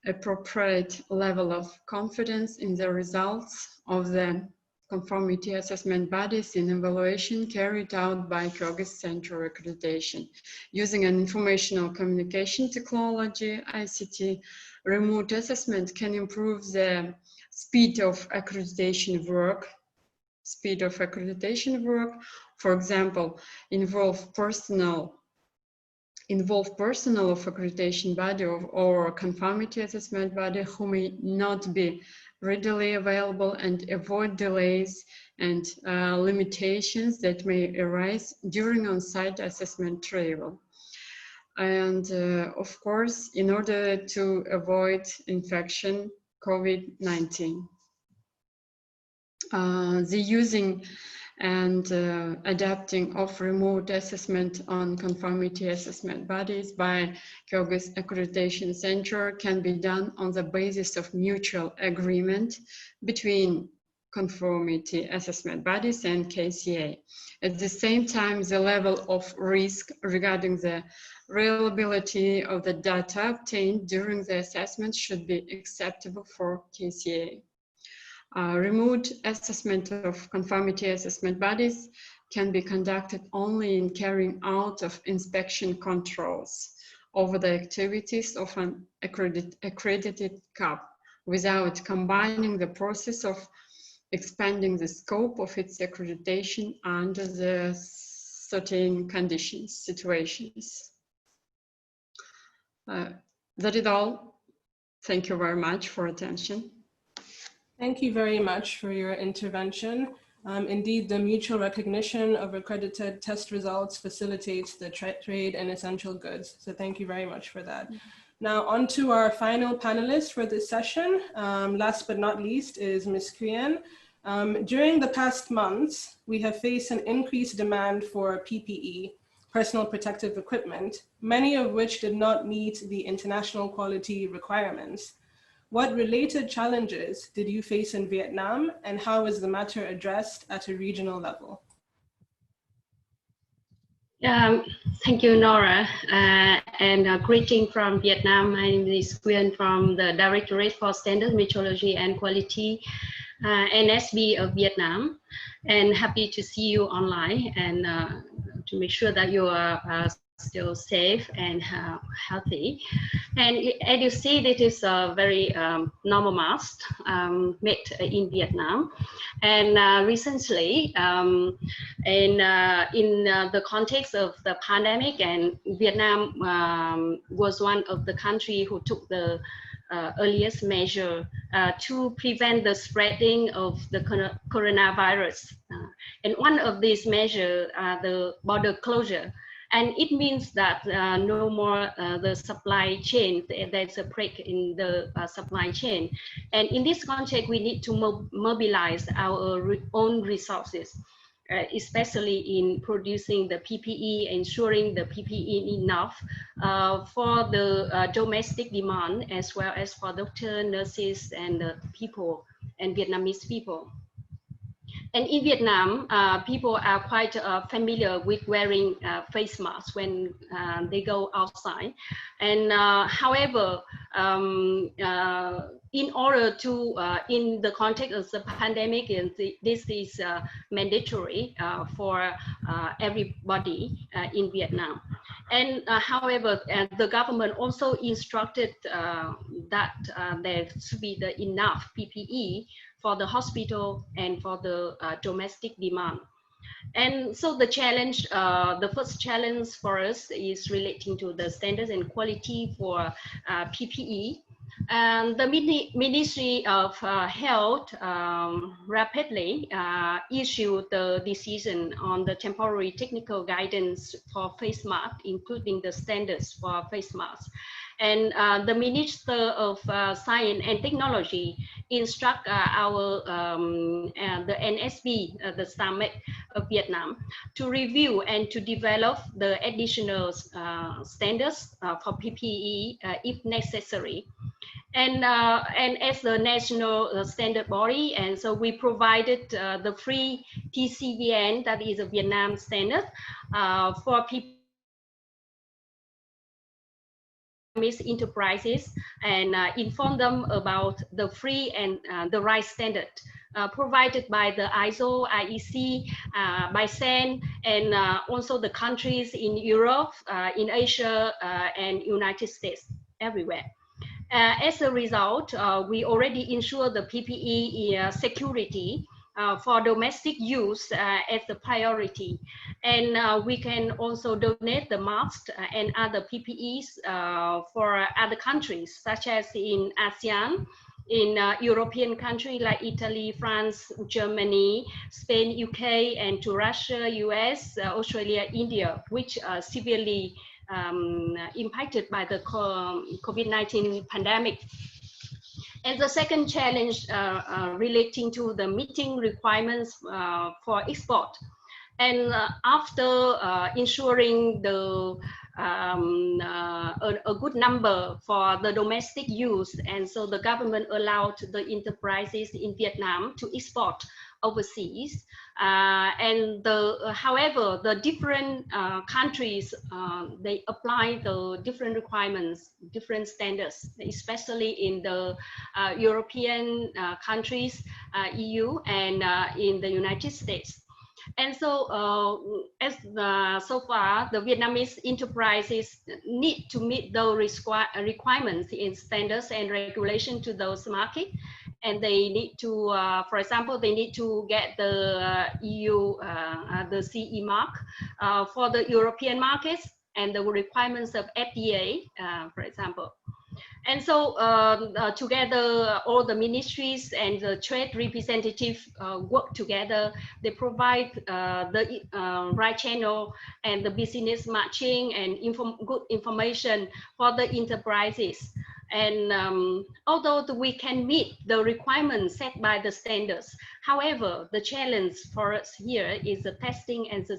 appropriate level of confidence in the results of the conformity assessment bodies in evaluation carried out by Kyrgyz Central Accreditation. Using an informational communication technology, ICT, remote assessment can improve the speed of accreditation work. For example, involve personnel of accreditation body or conformity assessment body who may not be readily available, and avoid delays and limitations that may arise during on-site assessment travel. And of course, in order to avoid infection COVID-19. The using and adapting of remote assessment on conformity assessment bodies by Kyrgyz Accreditation Center can be done on the basis of mutual agreement between conformity assessment bodies and KCA. At the same time, the level of risk regarding the reliability of the data obtained during the assessment should be acceptable for KCA. Remote assessment of conformity assessment bodies can be conducted only in carrying out of inspection controls over the activities of an accredited CAP without combining the process of expanding the scope of its accreditation under the certain situations. That is all. Thank you very much for attention. Thank you very much for your intervention. Indeed, the mutual recognition of accredited test results facilitates the trade in essential goods. So thank you very much for that. Now on to our final panelist for this session. Last but not least is Ms. Kuyen. During the past months, we have faced an increased demand for PPE, personal protective equipment, many of which did not meet the international quality requirements. What related challenges did you face in Vietnam, and how is the matter addressed at a regional level? Thank you, Nora, and greeting from Vietnam. My name is Nguyen from the Directorate for Standard Metrology and Quality, NSB of Vietnam, and happy to see you online and to make sure that you are still safe and healthy. And as you see, this is a very normal mask made in Vietnam. And recently, in the context of the pandemic, and Vietnam was one of the countries who took the earliest measure to prevent the spreading of the coronavirus. And one of these measures are the border closure. And it means that no more the supply chain, there's a break in the supply chain. And in this context, we need to mobilize our own resources, especially in producing the PPE, ensuring the PPE enough for the domestic demand, as well as for doctors, nurses, and people, and Vietnamese people. And in Vietnam, people are quite familiar with wearing face masks when they go outside. And however, in order to, in the context of the pandemic, and this is mandatory for everybody in Vietnam. And however, the government also instructed that there should be enough PPE for the hospital and for the domestic demand. And so the challenge, the first challenge for us is relating to the standards and quality for PPE. And the Ministry of Health rapidly issued the decision on the temporary technical guidance for face masks, including the standards for face masks. And the Minister of Science and Technology instruct the NSB, the STAMEC of Vietnam, to review and to develop the additional standards for PPE if necessary. And as the national standard body, and so we provided the free TCVN, that is a Vietnam standard, for PPE Vietnamese enterprises and inform them about the free and the right standard provided by the ISO, IEC, by SEN, and also the countries in Europe, in Asia, and United States, everywhere. As a result, we already ensure the PPE security for domestic use as the priority. And we can also donate the masks and other PPEs for other countries, such as in ASEAN, in European countries like Italy, France, Germany, Spain, UK, and to Russia, US, Australia, India, which are severely impacted by the COVID-19 pandemic. And the second challenge relating to the meeting requirements for export. And after ensuring the a good number for the domestic use, and so the government allowed the enterprises in Vietnam to export overseas. And however, the different countries, they apply the different requirements, different standards, especially in the European countries, EU, and in the United States. And so, so far, the Vietnamese enterprises need to meet those requirements in standards and regulation to those markets. And they need to, for example, they need to get the EU, the CE mark for the European markets and the requirements of FDA, for example. And so together, all the ministries and the trade representatives work together. They provide the right channel and the business matching and good information for the enterprises. And although we can meet the requirements set by the standards, however, the challenge for us here is the testing and the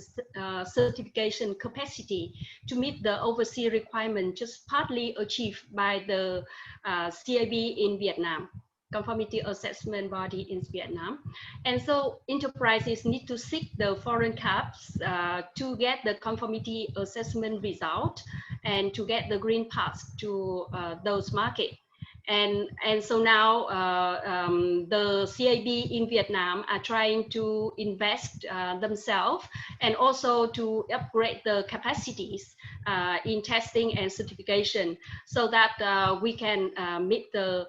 certification capacity to meet the overseas requirement just partly achieved by the CAB in Vietnam, conformity assessment body in Vietnam. And so enterprises need to seek the foreign CAPs to get the conformity assessment result and to get the green pass to those markets. And so now the CAB in Vietnam are trying to invest themselves and also to upgrade the capacities in testing and certification so that we can meet the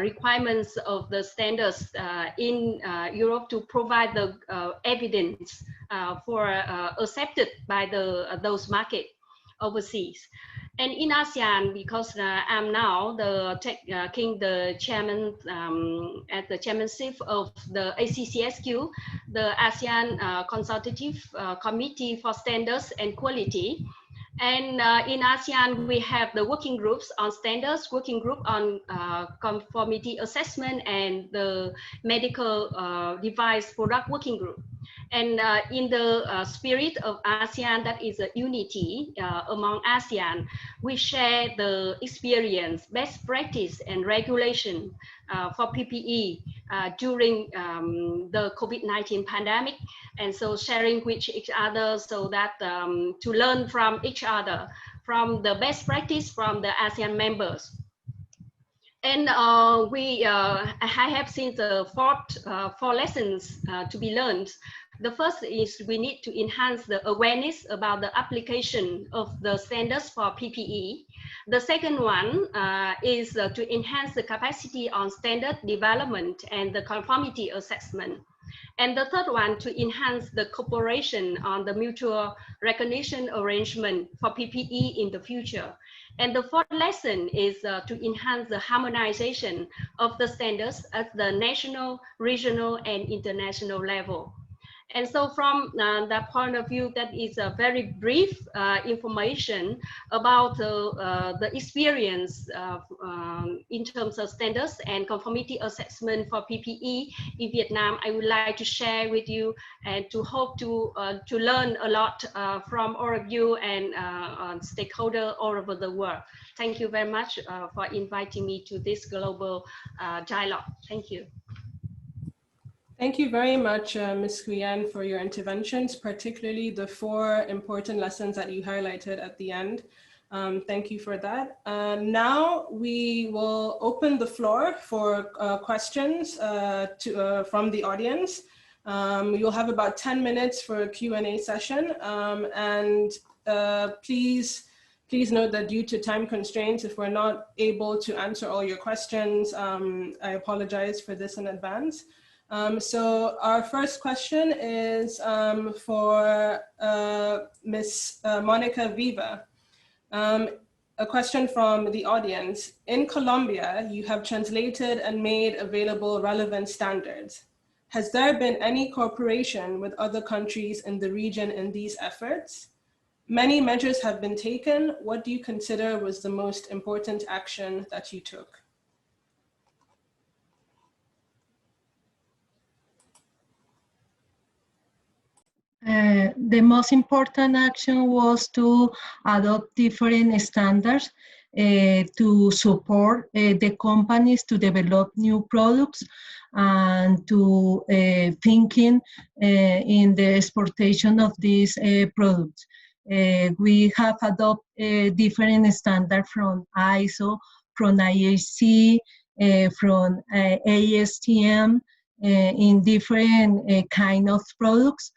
requirements of the standards in Europe to provide the evidence for accepted by those markets overseas. And in ASEAN, because I'm now taking the chairman at the chairmanship of the ACCSQ, the ASEAN Consultative Committee for Standards and Quality. And in ASEAN, we have the working groups on standards, working group on conformity assessment, and the medical device product working group. And in the spirit of ASEAN, that is a unity among ASEAN, we share the experience, best practice, and regulation for PPE during the COVID-19 pandemic. And so sharing with each other so that to learn from each other, from the best practice from the ASEAN members. And I have seen the four lessons to be learned. The first is we need to enhance the awareness about the application of the standards for PPE. The second one is to enhance the capacity on standard development and the conformity assessment. And the third one, to enhance the cooperation on the mutual recognition arrangement for PPE in the future. And the fourth lesson is to enhance the harmonization of the standards at the national, regional, and international level. And so from that point of view, that is a very brief information about the experience in terms of standards and conformity assessment for PPE in Vietnam. I would like to share with you and to hope to learn a lot from all of you and stakeholders all over the world. Thank you very much for inviting me to this global dialogue. Thank you. Thank you very much, Ms. Nguyen, for your interventions, particularly the 4 important lessons that you highlighted at the end. Thank you for that. Now we will open the floor for questions from the audience. You'll have about 10 minutes for a Q&A session. Please note that due to time constraints, if we're not able to answer all your questions, I apologize for this in advance. So our first question is for Ms. Monica Viva. A question from the audience. In Colombia, you have translated and made available relevant standards. Has there been any cooperation with other countries in the region in these efforts? Many measures have been taken. What do you consider was the most important action that you took? The most important action was to adopt different standards to support the companies to develop new products and to thinking in the exportation of these products. We have adopted different standards from ISO, from IAC, from ASTM, in different kind of products.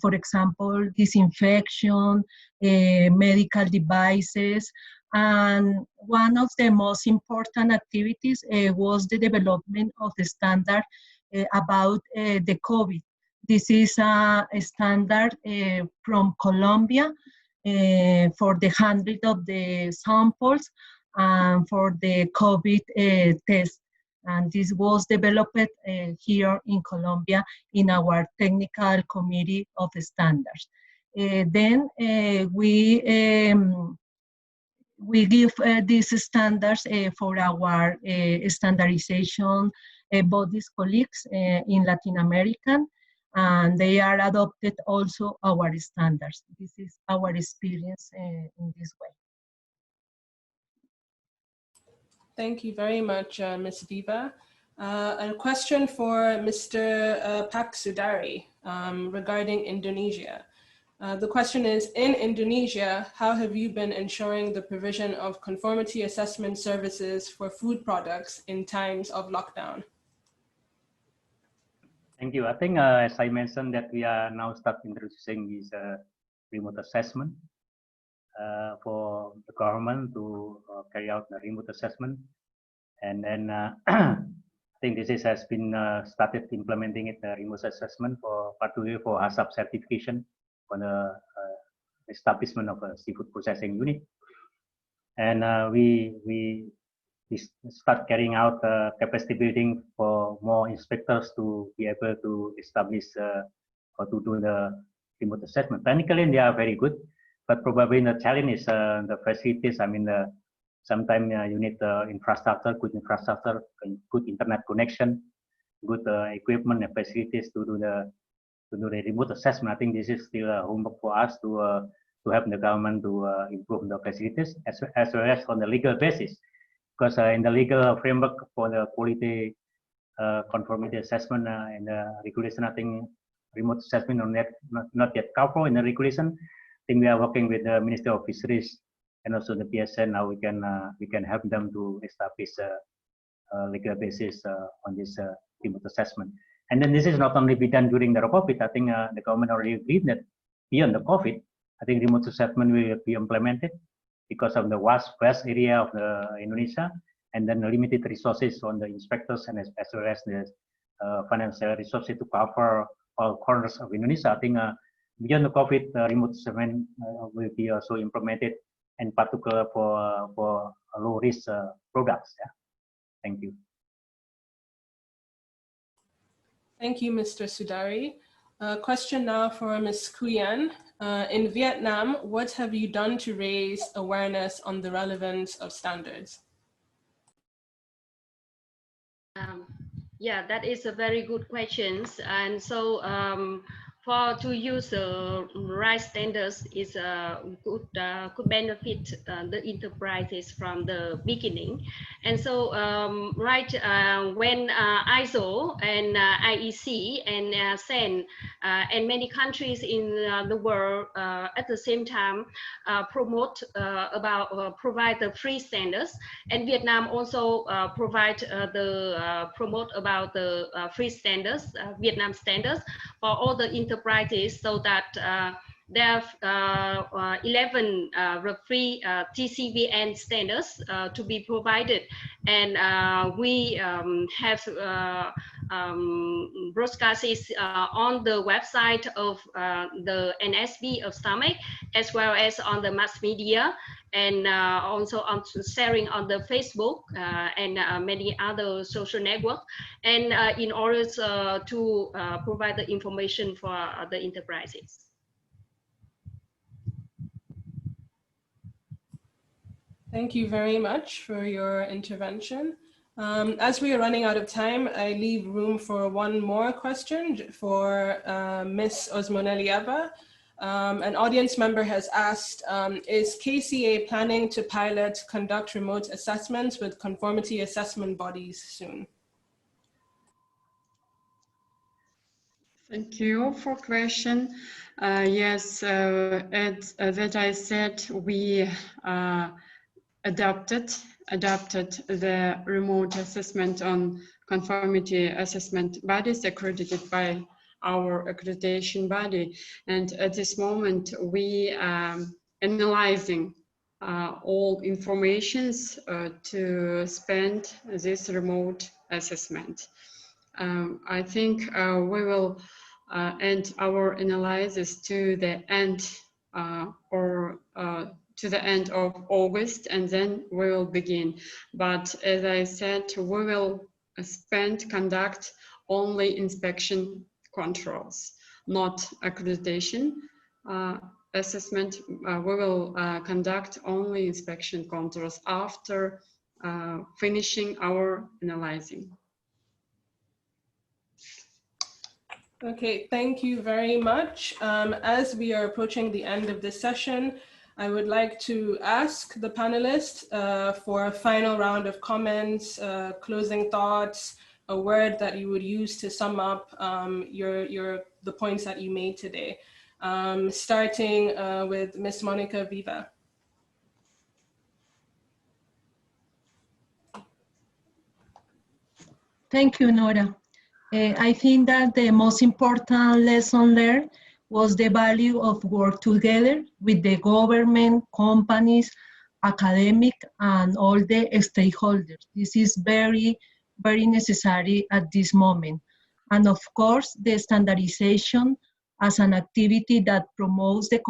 For example, disinfection, medical devices. And one of the most important activities was the development of the standard about the COVID. This is a standard from Colombia for the handling of the samples and for the COVID test. And this was developed here in Colombia in our technical committee of standards. Then we give these standards for our standardization bodies colleagues in Latin America, and they are adopted also our standards. This is our experience in this way. Thank you very much, Ms. Viva. A question for Mr. Pak Sudari regarding Indonesia. The question is, in Indonesia, how have you been ensuring the provision of conformity assessment services for food products in times of lockdown? Thank you. I think, as I mentioned, that we are now starting introducing this remote assessment for the government to carry out the remote assessment. And then I think this has been started implementing it, the remote assessment, for particularly for HACCP certification for the establishment of a seafood processing unit. And we start carrying out capacity building for more inspectors to be able to establish or to do the remote assessment. Technically, they are very good. But probably the challenge is the facilities. I mean, sometimes you need infrastructure, good internet connection, good equipment and facilities to do the remote assessment. I think this is still a homework for us to help the government to improve the facilities as well as on the legal basis. Because in the legal framework for the quality conformity assessment and the regulation, I think remote assessment not yet covered in the regulation. I think we are working with the Ministry of Fisheries and also the PSN. Now we can help them to establish a legal basis on this remote assessment. And then this is not only be done during the COVID. I think the government already agreed that beyond the COVID, I think remote assessment will be implemented because of the vast area of Indonesia, and then the limited resources on the inspectors and as well as the financial resources to cover all corners of Indonesia. I think beyond the COVID, remote assessment will be also implemented, in particular for low risk products. Yeah. Thank you. Thank you, Mr. Sudari. Question now for Ms. Kuyan. In Vietnam, what have you done to raise awareness on the relevance of standards? Yeah, that is a very good question. And so to use the right standards is could benefit the enterprises from the beginning. And so when ISO and IEC and SEN and many countries in the world at the same time provide the free standards, and Vietnam also promote about the free standards, Vietnam standards for all the enterprises, so that there are 11 free TCVN standards to be provided, and we have broadcasts on the website of the NSB of STAMEC, as well as on the mass media, and also on sharing on the Facebook and many other social networks, and in order to provide the information for the enterprises. Thank you very much for your intervention. As we are running out of time, I leave room for one more question for Ms. Osmonelieva. An audience member has asked, is KCA planning to conduct remote assessments with conformity assessment bodies soon? Thank you for question. Yes, that I said, we adapted the remote assessment on conformity assessment bodies accredited by our accreditation body. And at this moment, we analyzing all informations to spend this remote assessment. I think we will end our analysis to the end to the end of August, and then we will begin. But as I said, we will conduct only inspection controls, not accreditation assessment. We will conduct only inspection controls after finishing our analyzing. Okay, thank you very much. As we are approaching the end of this session, I would like to ask the panelists for a final round of comments, closing thoughts, a word that you would use to sum up the points that you made today. Starting with Ms. Monica Viva. Thank you, Nora. I think that the most important lesson learned was the value of work together with the government, companies, academic, and all the stakeholders. This is very, very necessary at this moment. And of course, the standardization as an activity that promotes the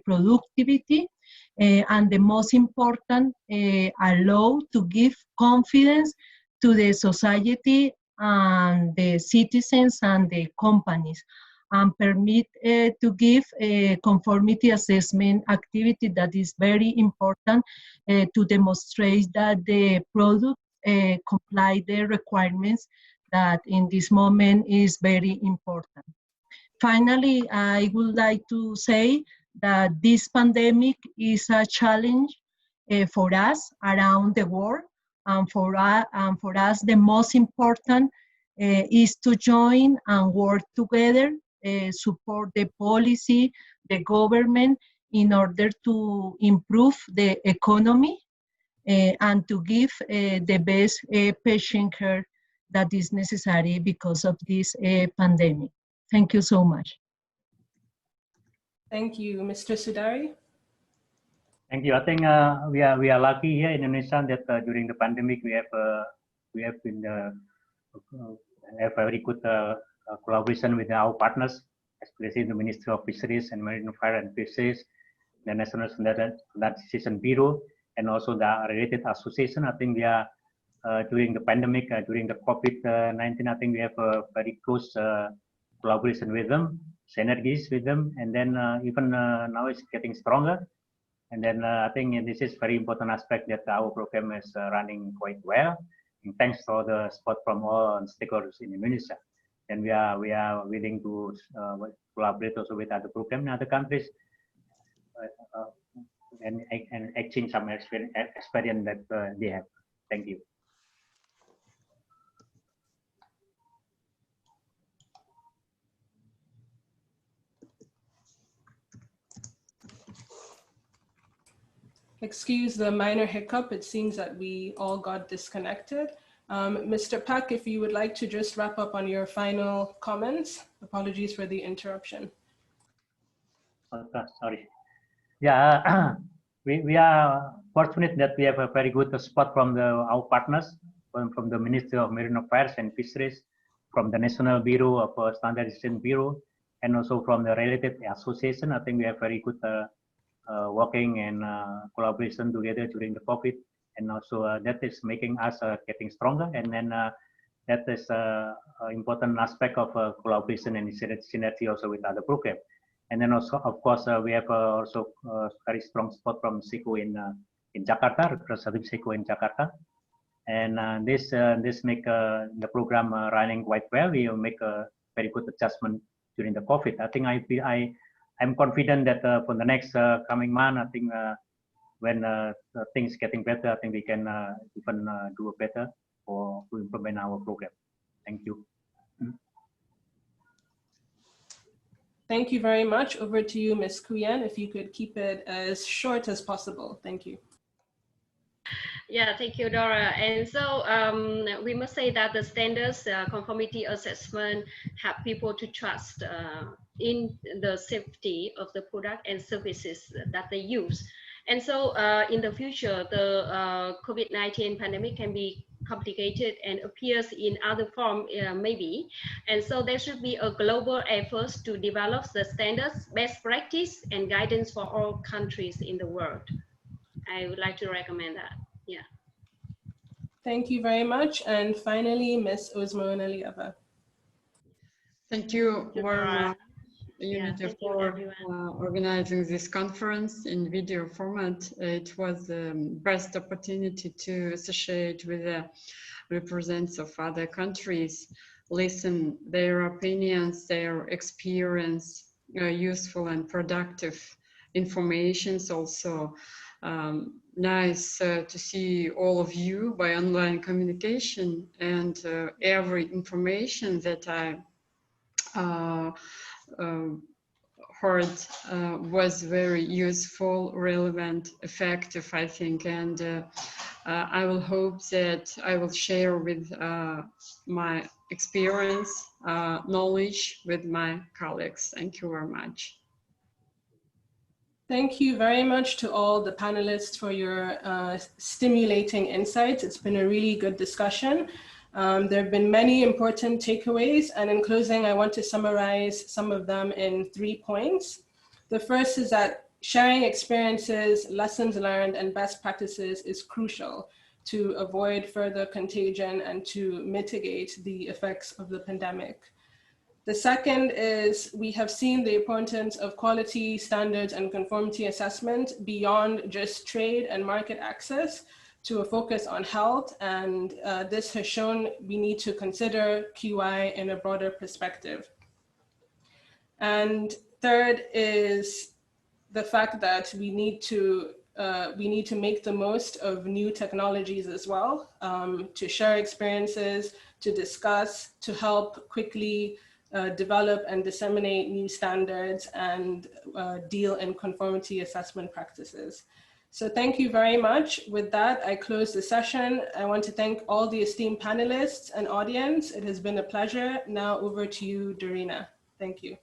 productivity, and the most important, allow to give confidence to the society and the citizens and the companies, and permit to give a conformity assessment activity that is very important to demonstrate that the product comply the requirements that in this moment is very important. Finally, I would like to say that this pandemic is a challenge for us around the world, and for us the most important is to join and work together, support the policy, the government, in order to improve the economy and to give the best patient care that is necessary because of this pandemic. Thank you so much. Thank you, Mr. Sudari. Thank you. I think we are lucky here in Indonesia that during the pandemic we have very good collaboration with our partners, especially the Ministry of Fisheries and Marine Affairs and Fisheries, the National Standardization Bureau, and also the related association. I think we are during the pandemic, during the COVID-19, I think we have a very close collaboration with them, synergies with them, and then even now it's getting stronger. And then I think this is very important aspect that our program is running quite well. And thanks for the support from all stakeholders in Indonesia. and we are willing to collaborate also with other programs in other countries and exchange some experience that they have. Thank you. Excuse the minor hiccup. It seems that we all got disconnected. Mr. Pak, if you would like to just wrap up on your final comments. Apologies for the interruption. Okay, sorry. Yeah, we are fortunate that we have a very good support from our partners, from the Ministry of Marine Affairs and Fisheries, from the National Bureau of Standardization Bureau, and also from the related association. I think we have very good working and collaboration together during the COVID, and also that is making us getting stronger. And then that is an important aspect of collaboration and synergy also with other programs. And then also, of course, we have also very strong support from SECO in Jakarta, representative SECO in Jakarta, and this make the program running quite well. We make a very good adjustment during the COVID. I think I'm confident that for the next coming month, I think when things getting better, I think we can even do better or to implement our program. Thank you. Thank you very much. Over to you, Ms. Kuyen, if you could keep it as short as possible. Thank you. Yeah, thank you, Dora. And so we must say that the standards conformity assessment help people to trust in the safety of the product and services that they use. And so in the future, the COVID-19 pandemic can be complicated and appears in other form maybe. And so there should be a global effort to develop the standards, best practice and guidance for all countries in the world. I would like to recommend that. Yeah. Thank you very much. And finally, Ms. Uzma Aliava. Thank you very much, UNITE, for organizing this conference in video format. It was the best opportunity to associate with the representatives of other countries, listen their opinions, their experience, useful and productive informations. Also nice to see all of you by online communication, and every information that I heard was very useful, relevant, effective, I think, and I will hope that I will share with my experience, knowledge with my colleagues. Thank you very much. Thank you very much to all the panelists for your stimulating insights. It's been a really good discussion. There have been many important takeaways, and in closing, I want to summarize some of them in 3 points. The first is that sharing experiences, lessons learned, and best practices is crucial to avoid further contagion and to mitigate the effects of the pandemic. The second is we have seen the importance of quality standards and conformity assessment beyond just trade and market access to a focus on health, and this has shown we need to consider QI in a broader perspective. And third is the fact that we need to make the most of new technologies as well, to share experiences, to discuss, to help quickly develop and disseminate new standards and deal in conformity assessment practices. So thank you very much. With that, I close the session. I want to thank all the esteemed panelists and audience. It has been a pleasure. Now over to you, Dorina. Thank you.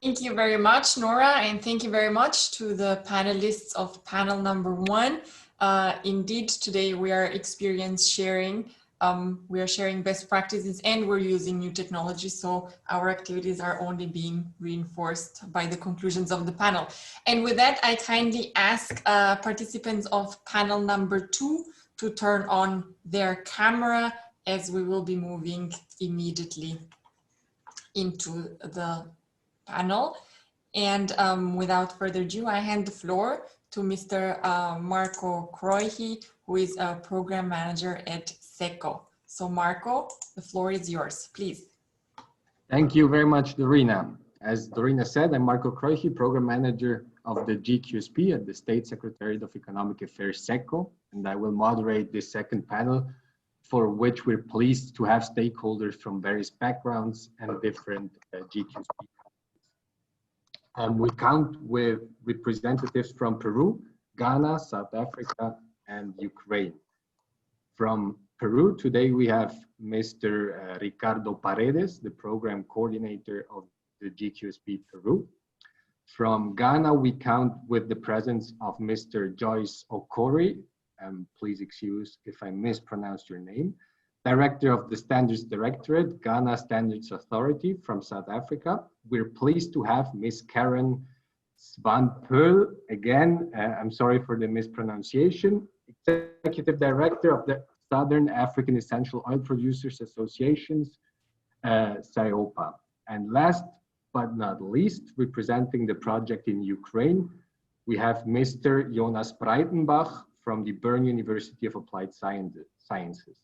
Thank you very much, Nora, and thank you very much to the panelists of panel number 1. Indeed, today we are experience sharing. We are sharing best practices and we're using new technology, so our activities are only being reinforced by the conclusions of the panel. And with that, I kindly ask participants of panel number 2 to turn on their camera, as we will be moving immediately into the panel. And without further ado, I hand the floor to Mr. Marco Croihi, who is a program manager at SECO. So Marco, the floor is yours, please. Thank you very much, Dorina. As Dorina said, I'm Marco Croichi, Program Manager of the GQSP at the State Secretariat of Economic Affairs, SECO, and I will moderate this second panel, for which we're pleased to have stakeholders from various backgrounds and different GQSP. We count with representatives from Peru, Ghana, South Africa, and Ukraine. From Peru, today we have Mr. Ricardo Paredes, the program coordinator of the GQSP Peru. From Ghana, we count with the presence of Mr. Joyce Okori, please excuse if I mispronounce your name, Director of the Standards Directorate, Ghana Standards Authority from South Africa. We're pleased to have Ms. Karen Van Peul, again, I'm sorry for the mispronunciation, Executive Director of the Southern African Essential Oil Producers Associations, SIOPA. And last but not least, representing the project in Ukraine, we have Mr. Jonas Breitenbach from the Bern University of Applied Sciences.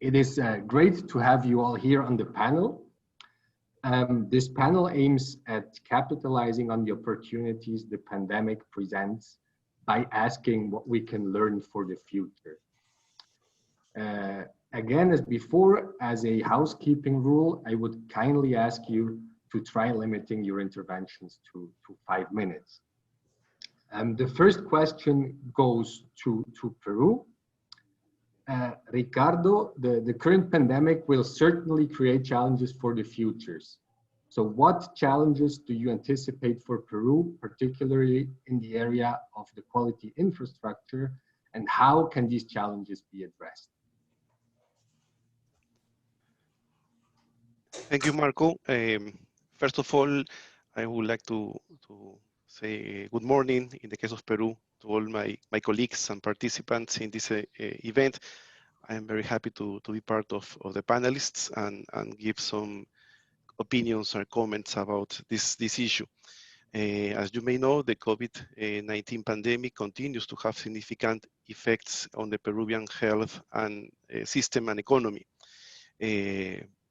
It is great to have you all here on the panel. This panel aims at capitalizing on the opportunities the pandemic presents by asking what we can learn for the future. Again, as before, as a housekeeping rule, I would kindly ask you to try limiting your interventions to 5 minutes. The first question goes to Peru. Ricardo, the current pandemic will certainly create challenges for the futures. So what challenges do you anticipate for Peru, particularly in the area of the quality infrastructure, and how can these challenges be addressed? Thank you, Marco. First of all, I would like to say good morning in the case of Peru to all my colleagues and participants in this event. I am very happy to be part of the panelists and give some opinions or comments about this issue. As you may know, the COVID-19 pandemic continues to have significant effects on the Peruvian health and system and economy.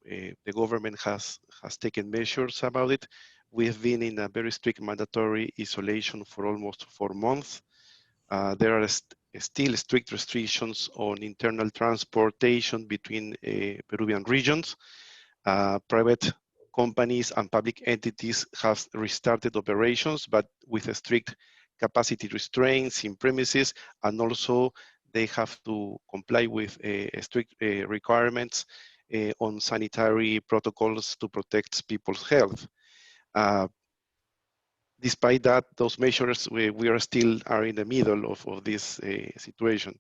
The government has taken measures about it. We have been in a very strict mandatory isolation for almost 4 months. There are still strict restrictions on internal transportation between Peruvian regions. Private companies and public entities have restarted operations, but with strict capacity restraints in premises, and also they have to comply with strict requirements on sanitary protocols to protect people's health. Despite that, those measures, we are still in the middle of this situation.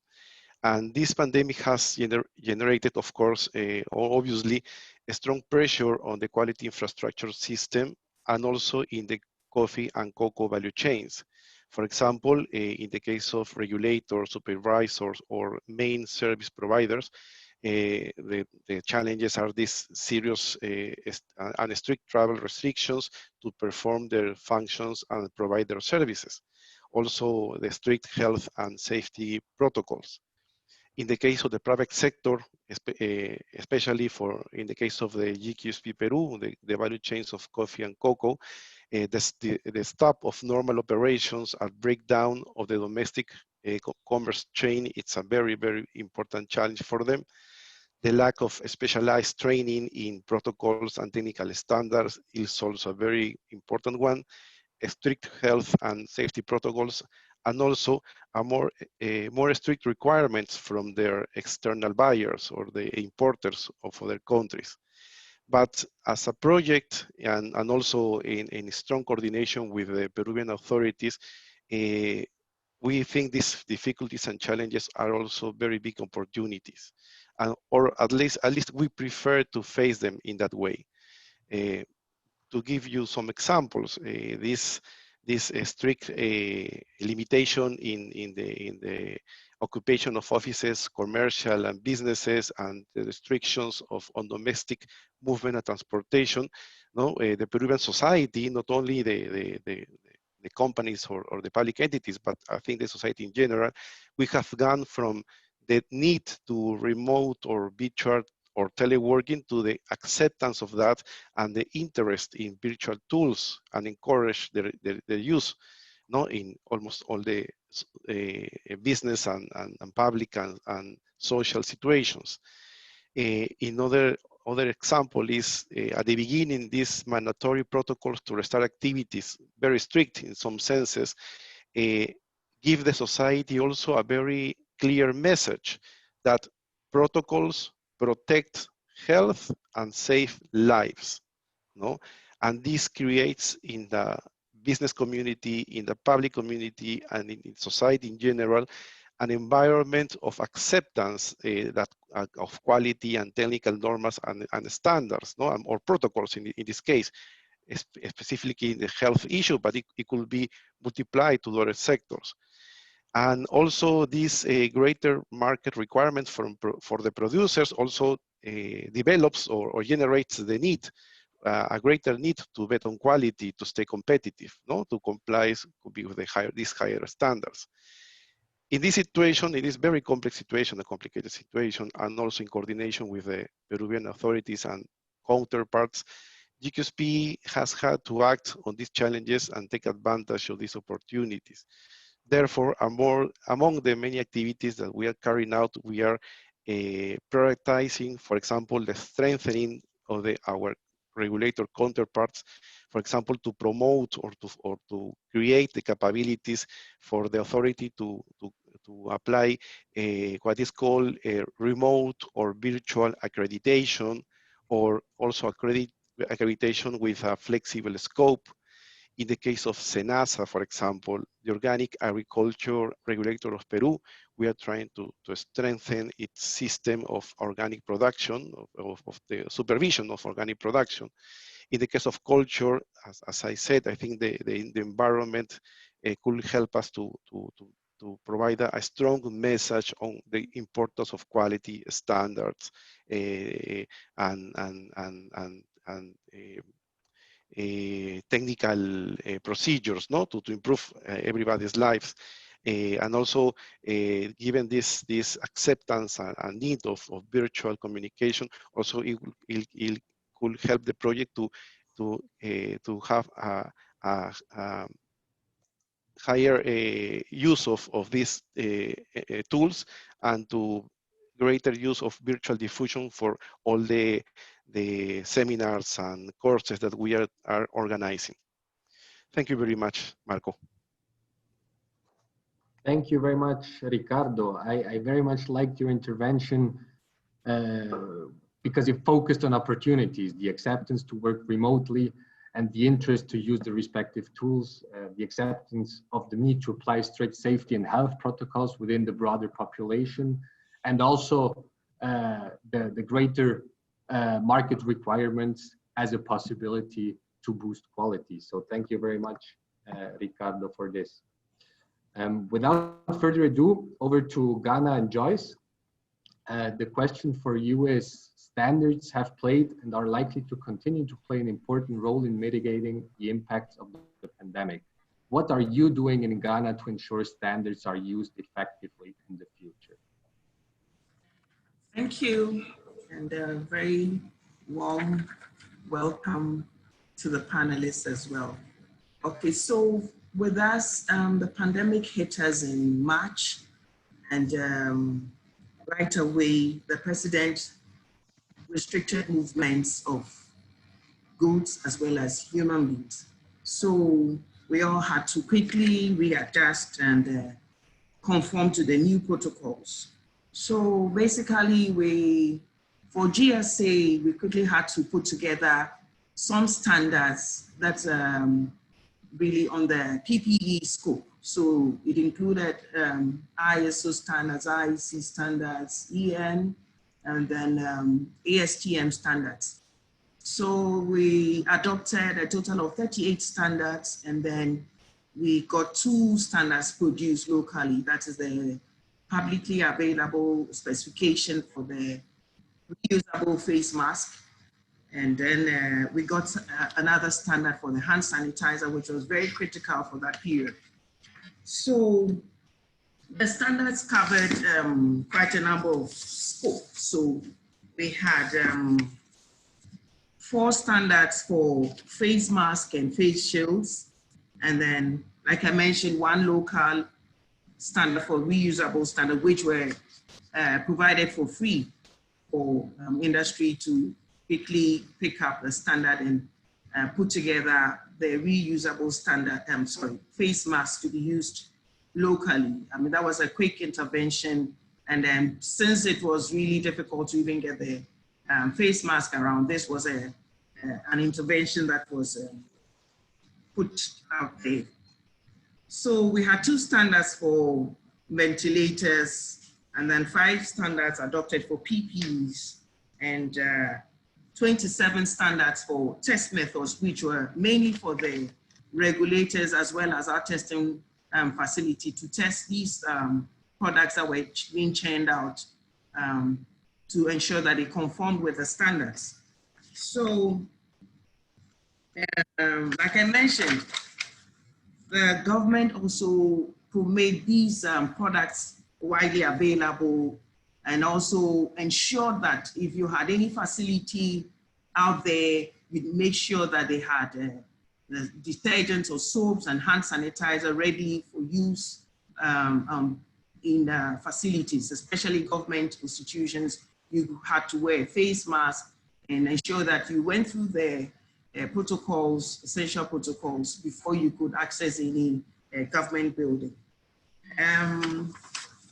And this pandemic has generated, of course, obviously, a strong pressure on the quality infrastructure system and also in the coffee and cocoa value chains. For example, in the case of regulators, supervisors, or main service providers, the challenges are these serious and strict travel restrictions to perform their functions and provide their services. Also, the strict health and safety protocols. In the case of the private sector, especially in the case of the GQSP Peru, the value chains of coffee and cocoa, the stop of normal operations and breakdown of the domestic commerce chain, it's a very, very important challenge for them. The lack of specialized training in protocols and technical standards is also a very important one. Strict health and safety protocols, and also more strict requirements from their external buyers or the importers of other countries. But as a project and also in strong coordination with the Peruvian authorities, we think these difficulties and challenges are also very big opportunities, or at least we prefer to face them in that way. To give you some examples, this strict limitation in the occupation of offices, commercial and businesses, and the restrictions on domestic movement and transportation. The Peruvian society, not only the companies or the public entities, but I think the society in general, we have gone from the need to remote or virtual or teleworking to the acceptance of that and the interest in virtual tools and encourage their use, no, in almost all the business and public and social situations. Another example is at the beginning, these mandatory protocols to restart activities, very strict in some senses, give the society also a very clear message that protocols protect health and save lives, no? And this creates in the business community, in the public community, and in society in general, an environment of acceptance of quality and technical norms and standards, no? Or protocols in this case, specifically in the health issue, but it could be multiplied to other sectors. And also this greater market requirements for the producers also develops or generates the need, a greater need to bet on quality to stay competitive, no? To comply with these higher standards. In this situation, it is very complex situation, a complicated situation, and also in coordination with the Peruvian authorities and counterparts, GQSP has had to act on these challenges and take advantage of these opportunities. Therefore, among the many activities that we are carrying out, we are prioritizing, for example, the strengthening of our regulator counterparts, for example, to promote or to create the capabilities for the authority to apply what is called a remote or virtual accreditation, or also accreditation with a flexible scope. In the case of SENASA, for example, the Organic Agriculture Regulator of Peru, we are trying to strengthen its system of organic production, of the supervision of organic production. In the case of culture, as I said, I think the environment could help us to provide a strong message on the importance of quality standards and technical procedures, no, to improve everybody's lives, and also given this acceptance and need of virtual communication, also it could help the project to have a higher use of these tools and to greater use of virtual diffusion for all the seminars and courses that we are organizing. Thank you very much, Marco. Thank you very much, Ricardo. I very much liked your intervention because it focused on opportunities, the acceptance to work remotely, and the interest to use the respective tools, the acceptance of the need to apply strict safety and health protocols within the broader population, and also the greater market requirements as a possibility to boost quality. So thank you very much, Ricardo, for this. Without further ado, over to Ghana and Joyce. The question for you is, standards have played and are likely to continue to play an important role in mitigating the impacts of the pandemic. What are you doing in Ghana to ensure standards are used effectively in the future? Thank you, and a very warm welcome to the panelists as well. Okay, so with us, the pandemic hit us in March, and right away, the president restricted movements of goods as well as human beings. So we all had to quickly readjust and conform to the new protocols. So basically, for GSA, we quickly had to put together some standards that's really on the PPE scope. So it included ISO standards, IEC standards, EN, and then ASTM standards. So we adopted a total of 38 standards, and then we got 2 standards produced locally. That is the publicly available specification for the reusable face mask. And then we got another standard for the hand sanitizer, which was very critical for that period. So the standards covered quite a number of scopes. So we had 4 standards for face mask and face shields. And then, like I mentioned, 1 local standard for reusable standard, which were provided for free for industry to quickly pick up the standard and put together the reusable standard, face mask to be used locally. I mean, that was a quick intervention. And then since it was really difficult to even get the face mask around, this was an intervention that was put out there. So we had 2 standards for ventilators, and then 5 standards adopted for PPEs, and 27 standards for test methods, which were mainly for the regulators as well as our testing facility to test these products that were being churned out to ensure that they conformed with the standards. So, like I mentioned, the government also made these products widely available, and also ensured that if you had any facility out there, you'd make sure that they had the detergents or soaps and hand sanitizer ready for use in facilities, especially government institutions. You had to wear a face mask and ensure that you went through the protocols, essential protocols, before you could access any government building.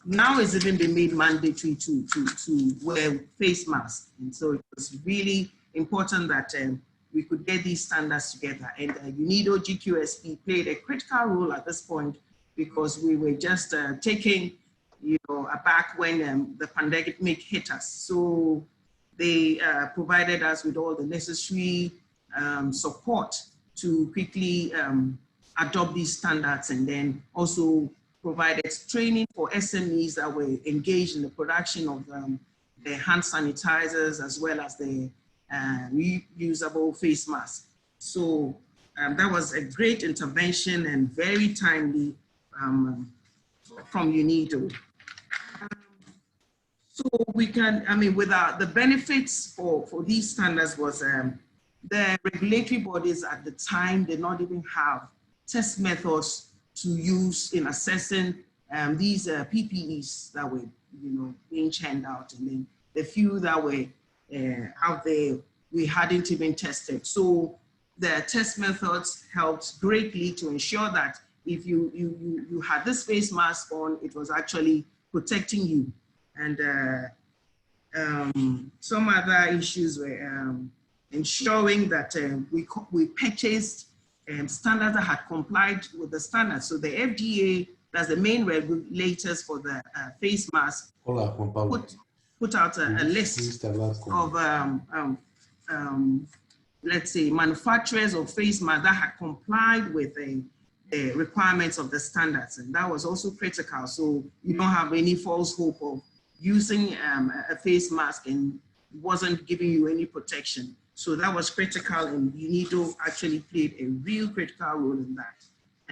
Now it's even been made mandatory to wear face masks. And so it was really important that we could get these standards together. And UNIDO GQSP played a critical role at this point, because we were just taking, aback when the pandemic hit us. So they provided us with all the necessary support to quickly adopt these standards, and then also provided training for SMEs that were engaged in the production of the hand sanitizers as well as the reusable face masks. So that was a great intervention and very timely from UNIDO. So we can, without the benefits for these standards was the regulatory bodies at the time did not even have test methods to use in assessing these PPEs that were, being churned out, and then the few that were out there, we hadn't even tested. So the test methods helped greatly to ensure that if you had this face mask on, it was actually protecting you. And some other issues were ensuring that we purchased standards that had complied with the standards. So the FDA, that's the main regulators for the face mask, put out a list of, let's say, manufacturers of face masks that had complied with the requirements of the standards. And that was also critical. So you don't have any false hope of using a face mask and wasn't giving you any protection. So that was critical, and UNIDO actually played a real critical role in that.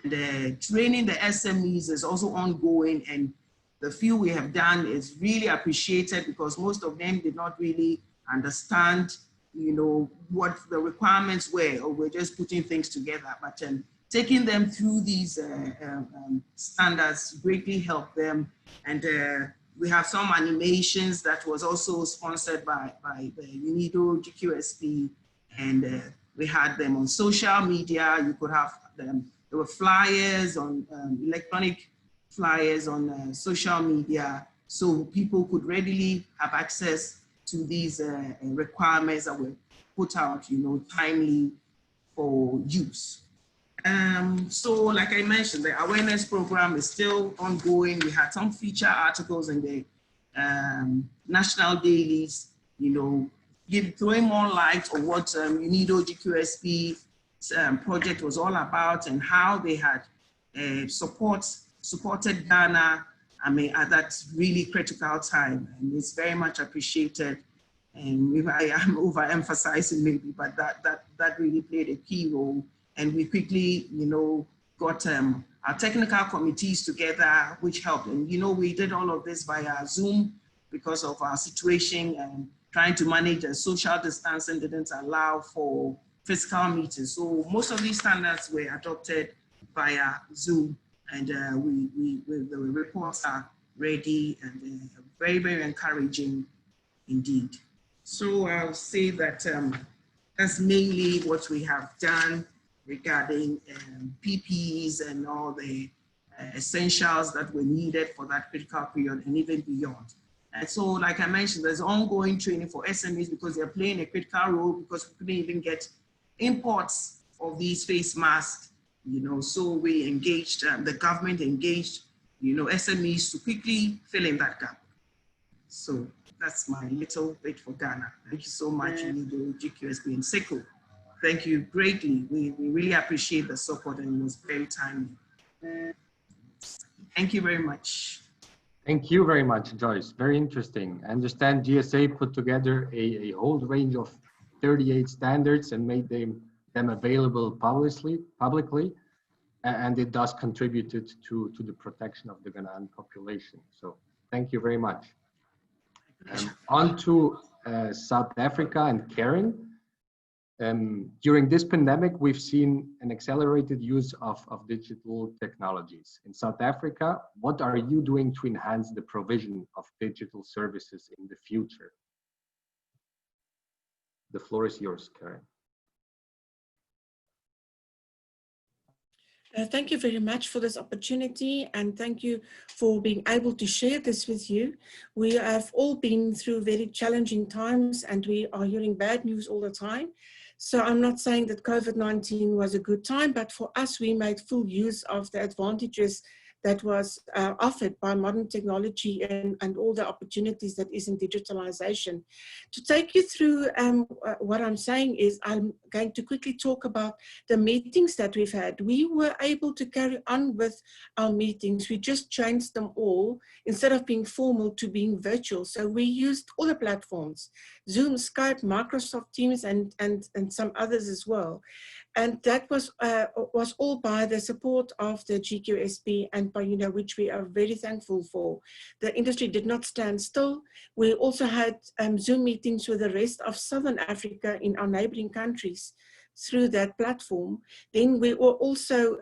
And training the SMEs is also ongoing, and the few we have done is really appreciated, because most of them did not really understand, what the requirements were, or we're just putting things together. But taking them through these standards greatly helped them. And we have some animations that was also sponsored by the UNIDO GQSP, and we had them on social media. You could have them. There were flyers on electronic flyers on social media, so people could readily have access to these requirements that were put out, timely for use. So like I mentioned, the awareness program is still ongoing. We had some feature articles in the national dailies, throwing more light on what UNIDO GQSP project was all about, and how they had supported Ghana, at that really critical time. And it's very much appreciated. And maybe I am overemphasizing maybe, but that really played a key role. And we quickly, got our technical committees together, which helped. And, we did all of this via Zoom because of our situation. And trying to manage the social distancing didn't allow for physical meetings. So most of these standards were adopted via Zoom, and the reports are ready and very, very encouraging indeed. So I'll say that that's mainly what we have done regarding PPEs and all the essentials that were needed for that critical period and even beyond. And so, like I mentioned, there's ongoing training for SMEs because they're playing a critical role because we couldn't even get imports of these face masks, you know, so we engaged, the government engaged, you know, SMEs to quickly fill in that gap. So that's my little bit for Ghana. Thank you so much, Nido, GQSP, and SECO. Thank you greatly. We really appreciate the support, and it was very timely. Thank you very much. Thank you very much, Joyce. Very interesting. I understand GSA put together a whole range of 38 standards and made them available publicly, and it does contributed to the protection of the Ghanaian population. So thank you very much. On to South Africa and Karen. During this pandemic, we've seen an accelerated use of digital technologies. In South Africa, what are you doing to enhance the provision of digital services in the future? The floor is yours, Karen. Thank you very much for this opportunity, and thank you for being able to share this with you. We have all been through very challenging times, and we are hearing bad news all the time. So I'm not saying that COVID-19 was a good time, but for us, we made full use of the advantages that was offered by modern technology and all the opportunities that is in digitalization. To take you through what I'm saying is I'm going to quickly talk about the meetings that we've had. We were able to carry on with our meetings. We just changed them all, instead of being formal to being virtual. So we used all the platforms, Zoom, Skype, Microsoft Teams, and some others as well. And that was all by the support of the GQSP and by, which we are very thankful for. The industry did not stand still. We also had Zoom meetings with the rest of Southern Africa in our neighboring countries through that platform. Then we were also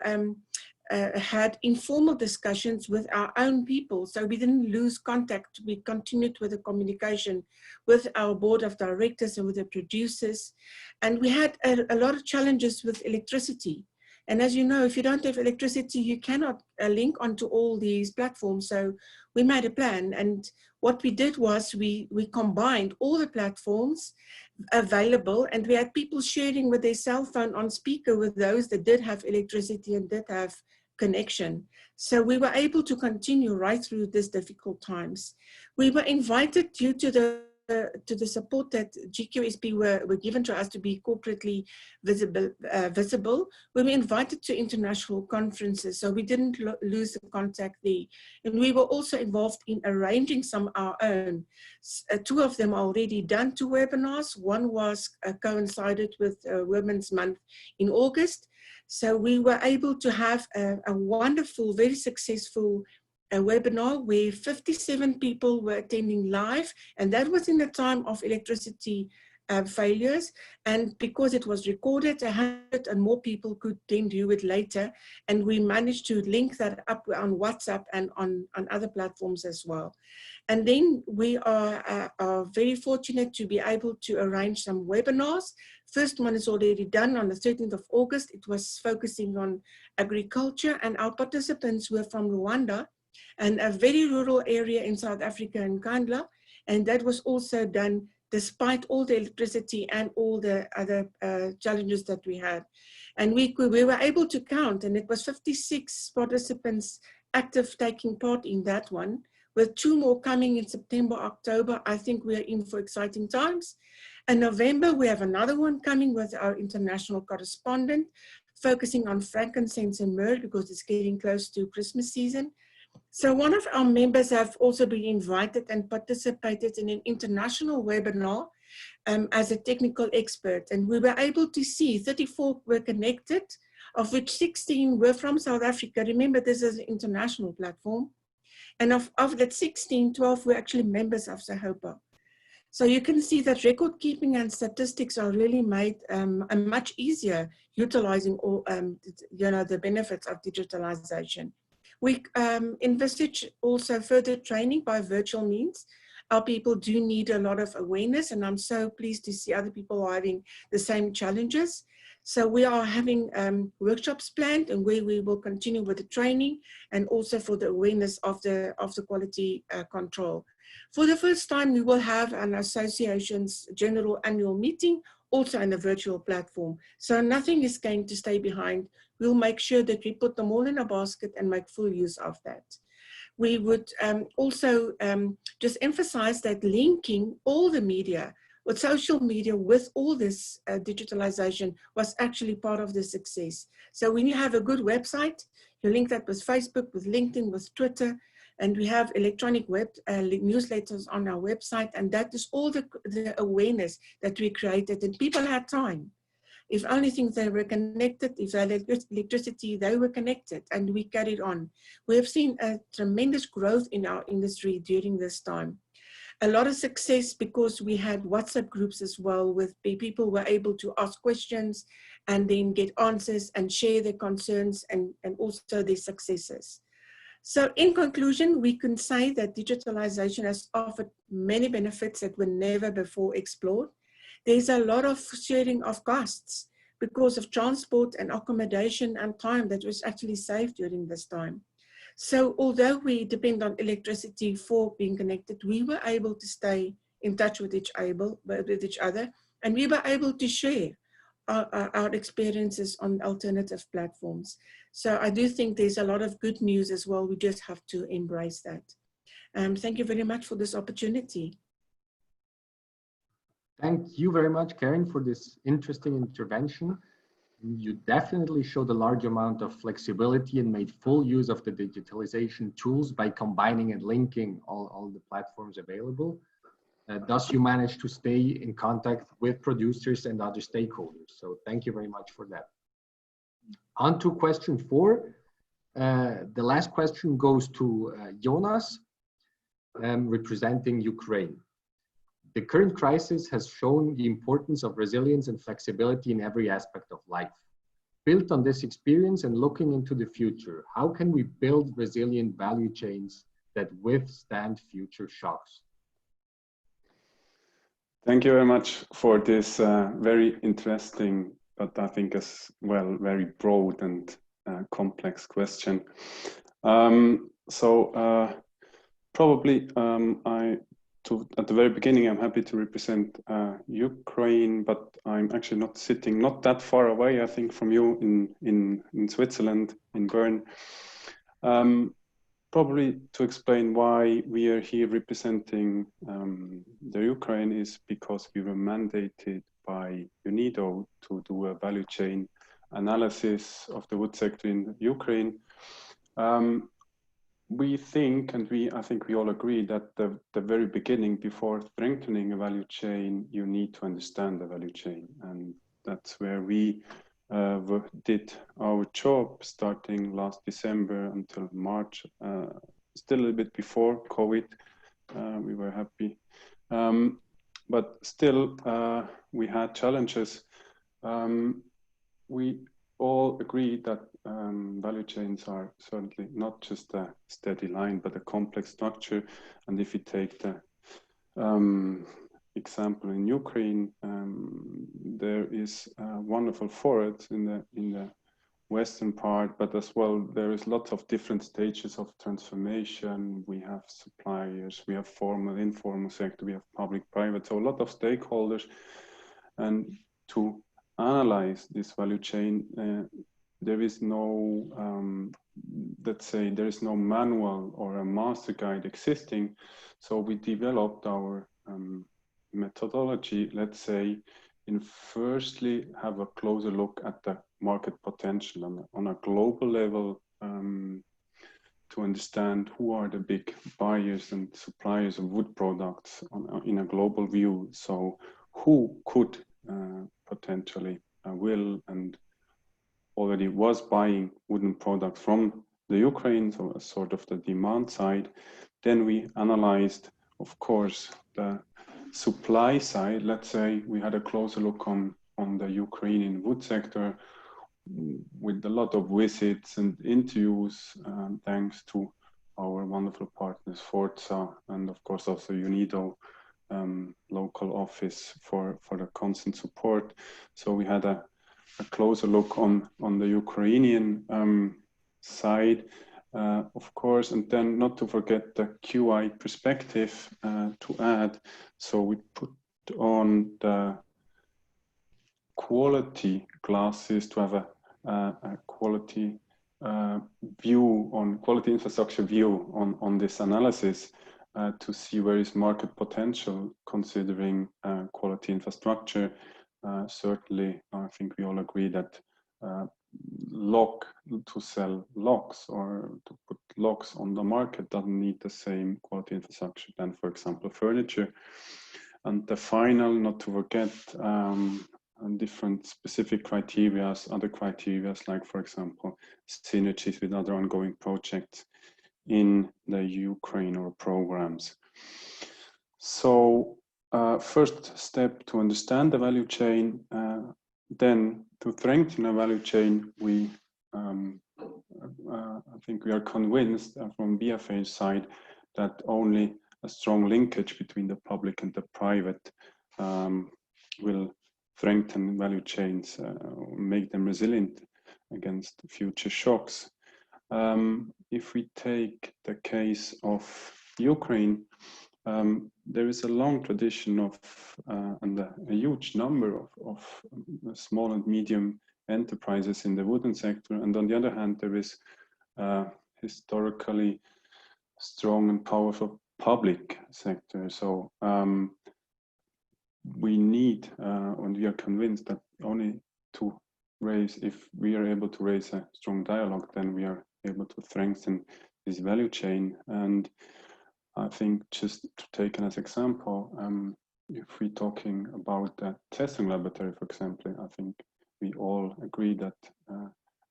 had informal discussions with our own people. So we didn't lose contact. We continued with the communication with our board of directors and with the producers. And we had a lot of challenges with electricity. And as you know, if you don't have electricity, you cannot link onto all these platforms. So we made a plan. And what we did was we combined all the platforms available, and we had people sharing with their cell phone on speaker with those that did have electricity and did have connection. So we were able to continue right through these difficult times. We were invited due to the support that GQSP were given to us to be corporately visible. We were invited to international conferences, so we didn't lose the contact there. And we were also involved in arranging some of our own. Two of them are already done, 2 webinars. One was coincided with Women's Month in August. So we were able to have a wonderful, very successful webinar where 57 people were attending live, and that was in the time of electricity failures. And because it was recorded, 100 and more people could then view it later. And we managed to link that up on WhatsApp and on other platforms as well. And then we are very fortunate to be able to arrange some webinars. First one is already done on the 13th of August. It was focusing on agriculture, and our participants were from Rwanda and a very rural area in South Africa and Kandla. And that was also done despite all the electricity and all the other challenges that we had. And we were able to count, and it was 56 participants active taking part in that one, with 2 more coming in September, October. I think we are in for exciting times. In November, we have another one coming with our international correspondent, focusing on frankincense and myrrh because it's getting close to Christmas season. So one of our members have also been invited and participated in an international webinar as a technical expert. And we were able to see 34 were connected, of which 16 were from South Africa. Remember, this is an international platform. And of that 16, 12 were actually members of SAHOPA. So you can see that record keeping and statistics are really made much easier utilizing all, the benefits of digitalization. We envisage also further training by virtual means. Our people do need a lot of awareness, and I'm so pleased to see other people are having the same challenges. So we are having workshops planned, and where we will continue with the training and also for the awareness of the quality control. For the first time, we will have an association's general annual meeting also in a virtual platform. So nothing is going to stay behind. We'll make sure that we put them all in a basket and make full use of that. We would also just emphasize that linking all the media with social media with all this digitalization was actually part of the success. So when you have a good website, you link that with Facebook, with LinkedIn, with Twitter, and we have electronic web newsletters on our website, and that is all the awareness that we created, and people had time. If only things they were connected, if they had electricity, they were connected, and we carried on. We have seen a tremendous growth in our industry during this time. A lot of success because we had WhatsApp groups as well, with people were able to ask questions and then get answers and share their concerns and also their successes. So in conclusion, we can say that digitalization has offered many benefits that were never before explored. There's a lot of sharing of costs because of transport and accommodation and time that was actually saved during this time. So although we depend on electricity for being connected, we were able to stay in touch with each other, and we were able to share our experiences on alternative platforms. So I do think there's a lot of good news as well. We just have to embrace that. Thank you very much for this opportunity. Thank you very much, Karen, for this interesting intervention. You definitely showed a large amount of flexibility and made full use of the digitalization tools by combining and linking all the platforms available. Thus, you managed to stay in contact with producers and other stakeholders. So thank you very much for that. On to question 4. The last question goes to Jonas, representing Ukraine. The current crisis has shown the importance of resilience and flexibility in every aspect of life. Built on this experience and looking into the future, how can we build resilient value chains that withstand future shocks? Thank you very much for this very interesting, but I think as well, very broad and complex question. Probably at the very beginning, I'm happy to represent Ukraine, but I'm actually not sitting not that far away, I think, from you in Switzerland, in Bern. Probably to explain why we are here representing the Ukraine is because we were mandated by UNIDO to do a value chain analysis of the wood sector in Ukraine. We think, and I think we all agree, that the very beginning, before strengthening a value chain, you need to understand the value chain. And that's where we did our job starting last December until March, still a little bit before COVID. We were happy. But still, we had challenges. We all agreed that value chains are certainly not just a steady line, but a complex structure. And if you take the example in Ukraine, there is a wonderful forest in the western part, but as well there is lots of different stages of transformation. We have suppliers, we have formal, informal sector, we have public, private, so a lot of stakeholders. And to analyze this value chain, there is no, let's say, there is no manual or a master guide existing. So we developed our methodology, let's say, in firstly have a closer look at the market potential on a global level, to understand who are the big buyers and suppliers of wood products in a global view. So who could potentially will and already was buying wooden products from the Ukraine, so sort of the demand side. Then we analyzed, of course, the supply side, let's say we had a closer look on the Ukrainian wood sector with a lot of visits and interviews, thanks to our wonderful partners, Forza, and of course also UNIDO, local office for the constant support. So we had a closer look on the Ukrainian side, of course, and then not to forget the QI perspective to add. So we put on the quality glasses to have a quality view on quality infrastructure view on this analysis to see where is market potential considering quality infrastructure. Certainly, I think we all agree that to sell locks or to put locks on the market doesn't need the same quality infrastructure than, for example, furniture. And the final, not to forget, different specific criteria, other criteria like, for example, synergies with other ongoing projects in the Ukraine or programs. So first step to understand the value chain, then to strengthen the value chain, we I think we are convinced from BFA's side that only a strong linkage between the public and the private will strengthen value chains, make them resilient against future shocks. If we take the case of Ukraine, there is a long tradition of and a huge number of small and medium enterprises in the wooden sector, and on the other hand, there is historically strong and powerful public sector. So we need, and we are convinced that only to raise, if we are able to raise a strong dialogue, then we are able to strengthen this value chain. And I think just to take as example, if we're talking about a testing laboratory, for example, I think we all agree that,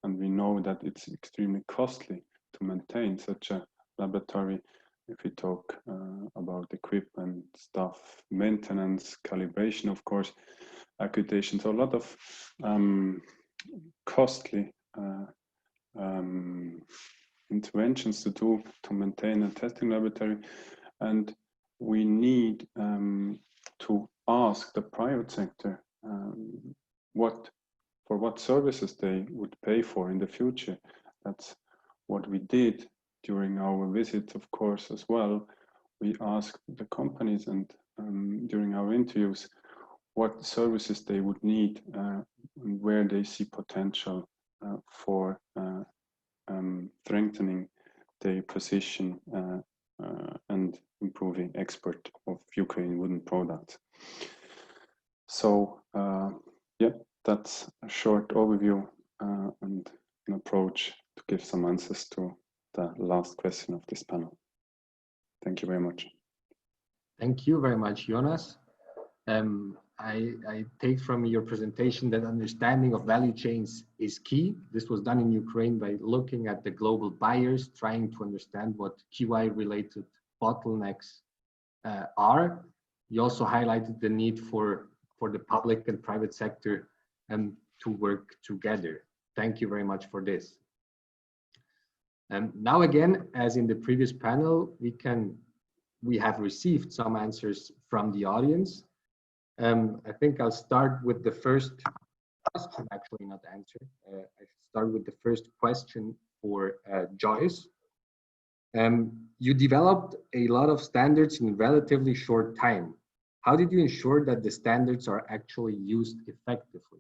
and we know that it's extremely costly to maintain such a laboratory. If we talk about equipment, staff, maintenance, calibration, of course, accreditation, so a lot of costly interventions to do to maintain a testing laboratory, and we need to ask the private sector for what services they would pay for in the future. That's what we did during our visit, of course, as well. We asked the companies and during our interviews what services they would need and where they see potential for strengthening their position and improving export of Ukrainian wooden products. So yeah, that's a short overview and an approach to give some answers to the last question of this panel. Thank you very much. Thank you very much, Jonas. I take from your presentation that understanding of value chains is key. This was done in Ukraine by looking at the global buyers, trying to understand what QI-related bottlenecks are. You also highlighted the need for the public and private sector to work together. Thank you very much for this. Now again, as in the previous panel, we have received some answers from the audience. I think I'll start with the first question, actually not answer. I start with the first question for Joyce. You developed a lot of standards in a relatively short time. How did you ensure that the standards are actually used effectively?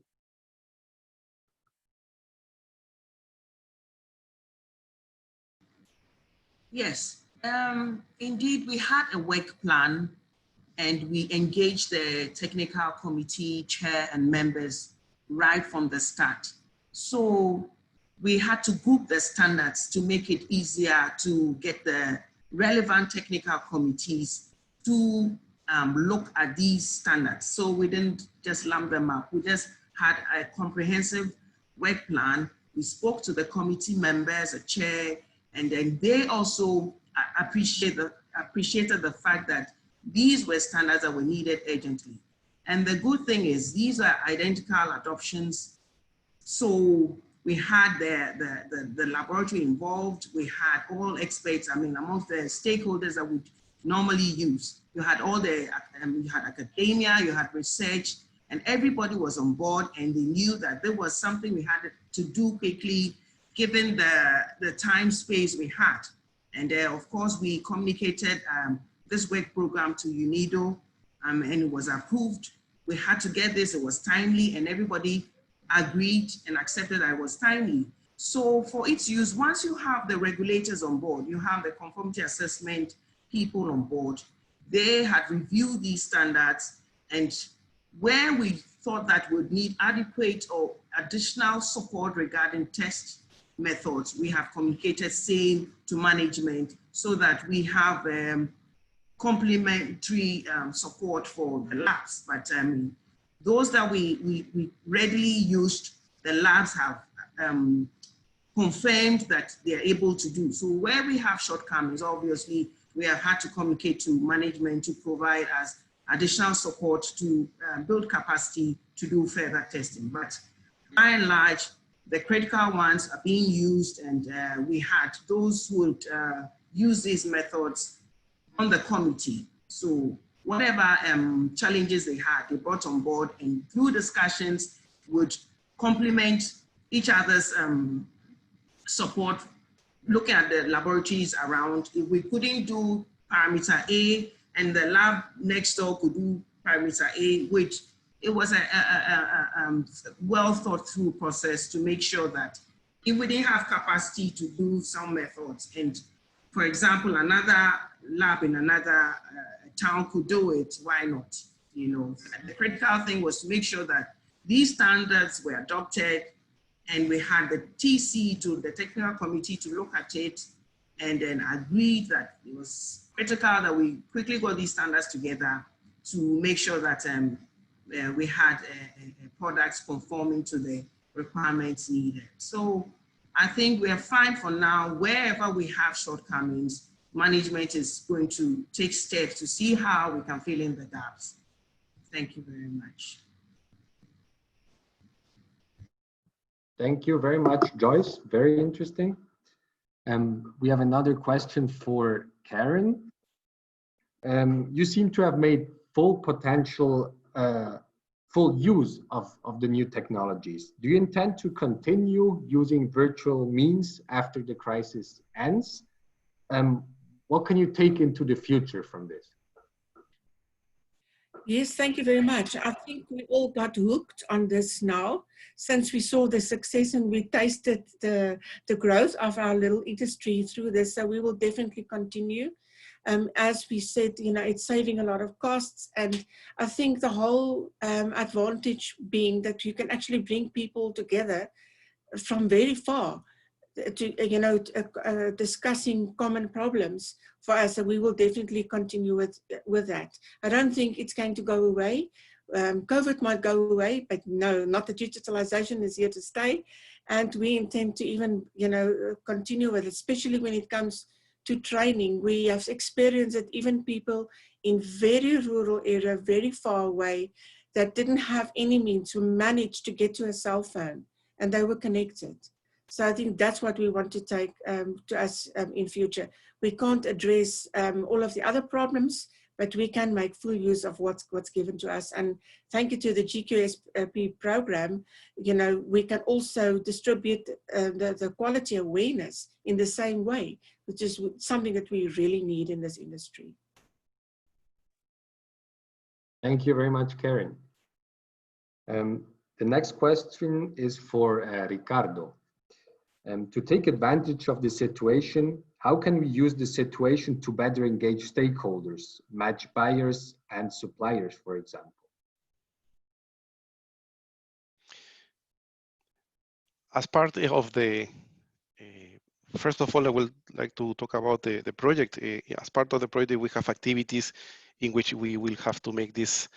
Yes, indeed, we had a work plan and we engaged the technical committee chair and members right from the start. So we had to group the standards to make it easier to get the relevant technical committees to look at these standards. So we didn't just lump them up. We just had a comprehensive work plan. We spoke to the committee members, the chair, and then they also appreciated the fact that these were standards that were needed urgently. And the good thing is these are identical adoptions. So we had the laboratory involved. We had all experts, I mean, amongst the stakeholders that would normally use. You had all the, you had academia, you had research, and everybody was on board, and they knew that there was something we had to do quickly, given the time space we had. And of course, we communicated this work program to UNIDO, and it was approved. We had to get this, it was timely, and everybody agreed and accepted that it was timely. So for its use, once you have the regulators on board, you have the conformity assessment people on board, they had reviewed these standards, and where we thought that would need adequate or additional support regarding test methods, we have communicated same to management so that we have complementary support for the labs. But those that we readily used, the labs have confirmed that they're able to do. So where we have shortcomings, obviously, we have had to communicate to management to provide us additional support to build capacity to do further testing. But by and large, the critical ones are being used, and we had those who would use these methods on the committee. So whatever challenges they had, they brought on board, and through discussions would complement each other's support, looking at the laboratories around. If we couldn't do parameter A and the lab next door could do parameter A, which it was a well thought through process to make sure that if we didn't have capacity to do some methods, and for example, another lab in another town could do it, why not? You know, the critical thing was to make sure that these standards were adopted, and we had the TC, to the technical committee, to look at it and then agreed that it was critical that we quickly got these standards together to make sure that we had products conforming to the requirements needed. So I think we are fine for now. Wherever we have shortcomings, management is going to take steps to see how we can fill in the gaps. Thank you very much. Thank you very much, Joyce. Very interesting. We have another question for Karen. You seem to have made full potential, full use of the new technologies. Do you intend to continue using virtual means after the crisis ends? What can you take into the future from this? Yes, thank you very much. I think we all got hooked on this now, since we saw the success and we tasted the growth of our little industry through this. So we will definitely continue. As we said, you know, it's saving a lot of costs. And I think the whole advantage being that you can actually bring people together from very far to, you know, discussing common problems for us. So we will definitely continue with that. I don't think it's going to go away. COVID might go away, but no, not the digitalization is here to stay. And we intend to even, you know, continue with it, especially when it comes to training. We have experienced that even people in very rural area, very far away, that didn't have any means to manage to get to a cell phone, and they were connected. So I think that's what we want to take to us in future. We can't address all of the other problems, but we can make full use of what's given to us. And thank you to the GQSP program, you know, we can also distribute the quality awareness in the same way, which is something that we really need in this industry. Thank you very much, Karen. The next question is for Ricardo. To take advantage of the situation, how can we use the situation to better engage stakeholders, match buyers and suppliers, for example? As part of the, first of all, I would like to talk about the project. As part of the project, we have activities in which we will have to make this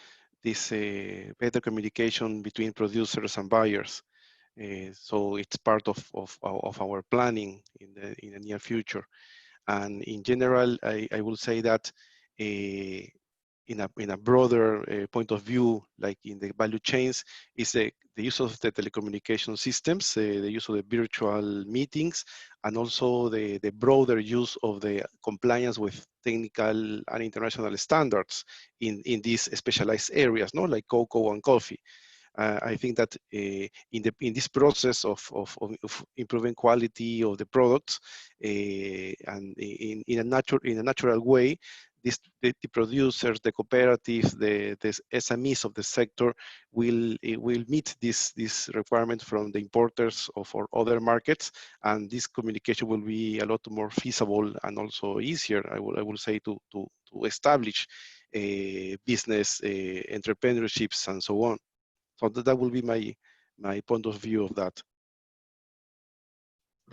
better communication between producers and buyers. So it's part of our planning in the near future. And in general, I will say that in a broader point of view, like in the value chains, is the use of the telecommunication systems, the use of the virtual meetings, and also the broader use of the compliance with technical and international standards in these specialized areas, no, like cocoa and coffee. I think that in this process of improving quality of the products and in a natural way, the producers, the cooperatives, the SMEs of the sector will meet this requirement from the importers of our other markets, and this communication will be a lot more feasible and also easier, I will say, to establish business entrepreneurships and so on. So that will be my point of view of that.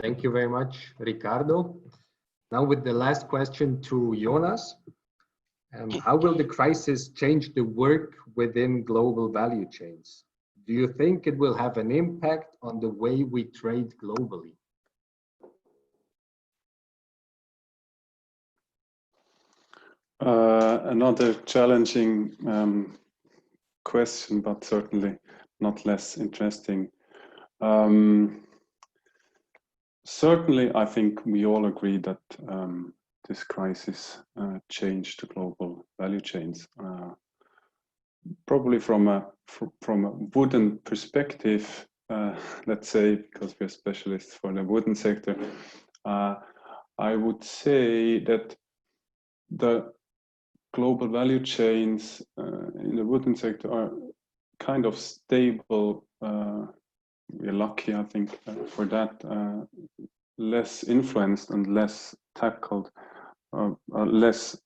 Thank you very much, Ricardo. Now with the last question to Jonas. How will the crisis change the work within global value chains? Do you think it will have an impact on the way we trade globally? Another challenging question, but certainly not less interesting. Certainly, I think we all agree that this crisis changed the global value chains. Probably from a wooden perspective, let's say, because we're specialists for the wooden sector, I would say that the global value chains in the wooden sector are kind of stable. We're lucky, I think, for that. Less influenced and less tackled, less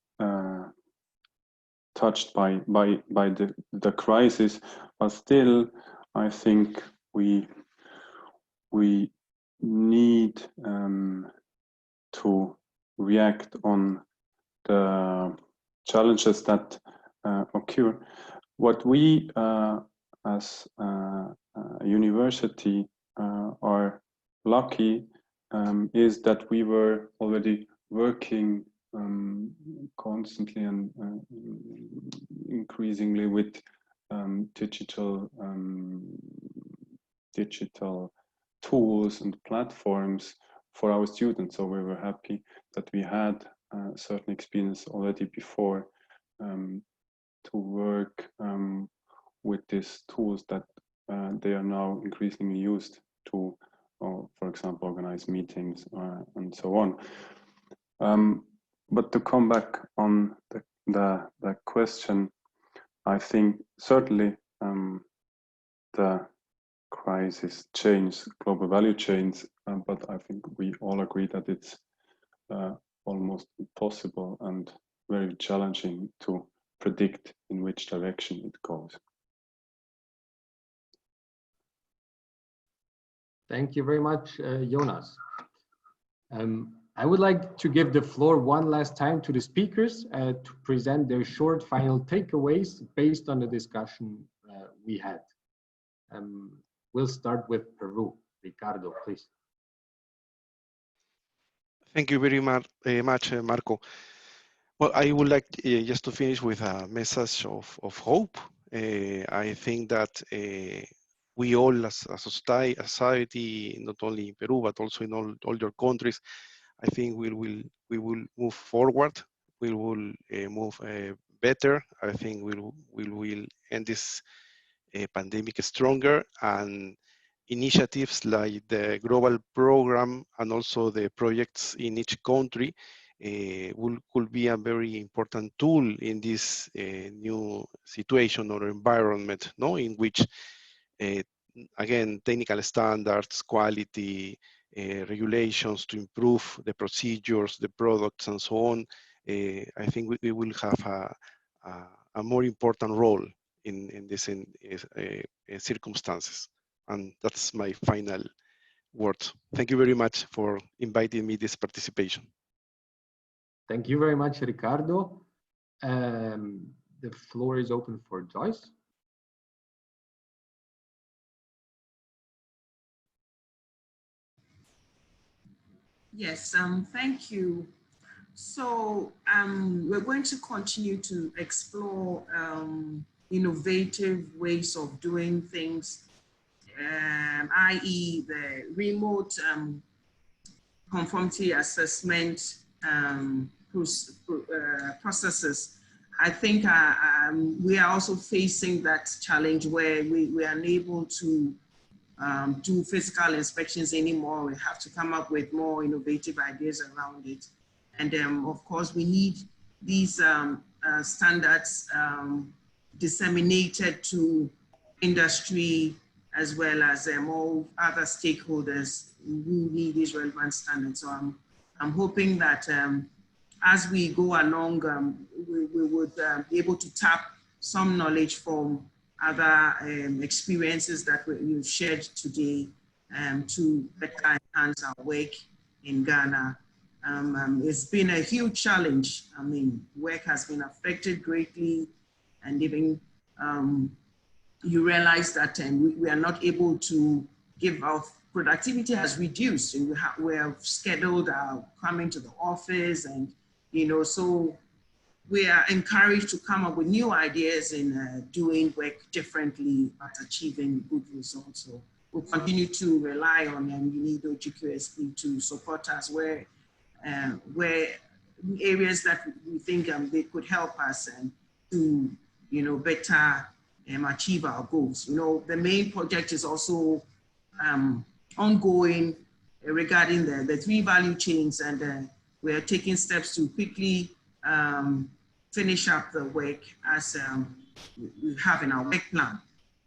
touched by the crisis. But still, I think we need to react on the challenges that occur. What we as a university are lucky is that we were already working constantly and increasingly with digital tools and platforms for our students. So we were happy that we had certain experience already before to work with these tools that they are now increasingly used to, for example, organize meetings and so on. But to come back on the question, I think certainly the crisis changed global value chains, but I think we all agree that it's almost impossible and very challenging to predict in which direction it goes. Thank you very much, Jonas. I would like to give the floor one last time to the speakers to present their short final takeaways based on the discussion we had. We'll start with Peru. Ricardo, please. Thank you very much, Marco. Well, I would like just to finish with a message of hope. I think that we all as a society, not only in Peru, but also in all your countries, I think we will move forward. We will move better. I think we will end this pandemic stronger, and initiatives like the global program and also the projects in each country could be a very important tool in this new situation or environment, no, in which again, technical standards, quality, regulations to improve the procedures, the products, and so on. I think we will have a more important role in these circumstances. And that's my final words. Thank you very much for inviting me this participation. Thank you very much, Ricardo. The floor is open for Joyce. Yes, thank you. So we're going to continue to explore innovative ways of doing things, i.e. the remote conformity assessment processes. I think we are also facing that challenge where we are unable to do physical inspections anymore. We have to come up with more innovative ideas around it. And of course, we need these standards disseminated to industry as well as all other stakeholders who need these relevant standards. So I'm hoping that as we go along, we would be able to tap some knowledge from other experiences that you've shared today to better enhance our work in Ghana. It's been a huge challenge. I mean, work has been affected greatly, and even you realize that we are not able to give out, productivity has reduced, and we have scheduled coming to the office, and so we are encouraged to come up with new ideas in doing work differently but achieving good results. So we'll continue to rely on UNIDO GQSP to support us where areas that we think they could help us and to better achieve our goals. The main project is also ongoing regarding the 3 value chains, and we're taking steps to quickly finish up the work as we have in our work plan.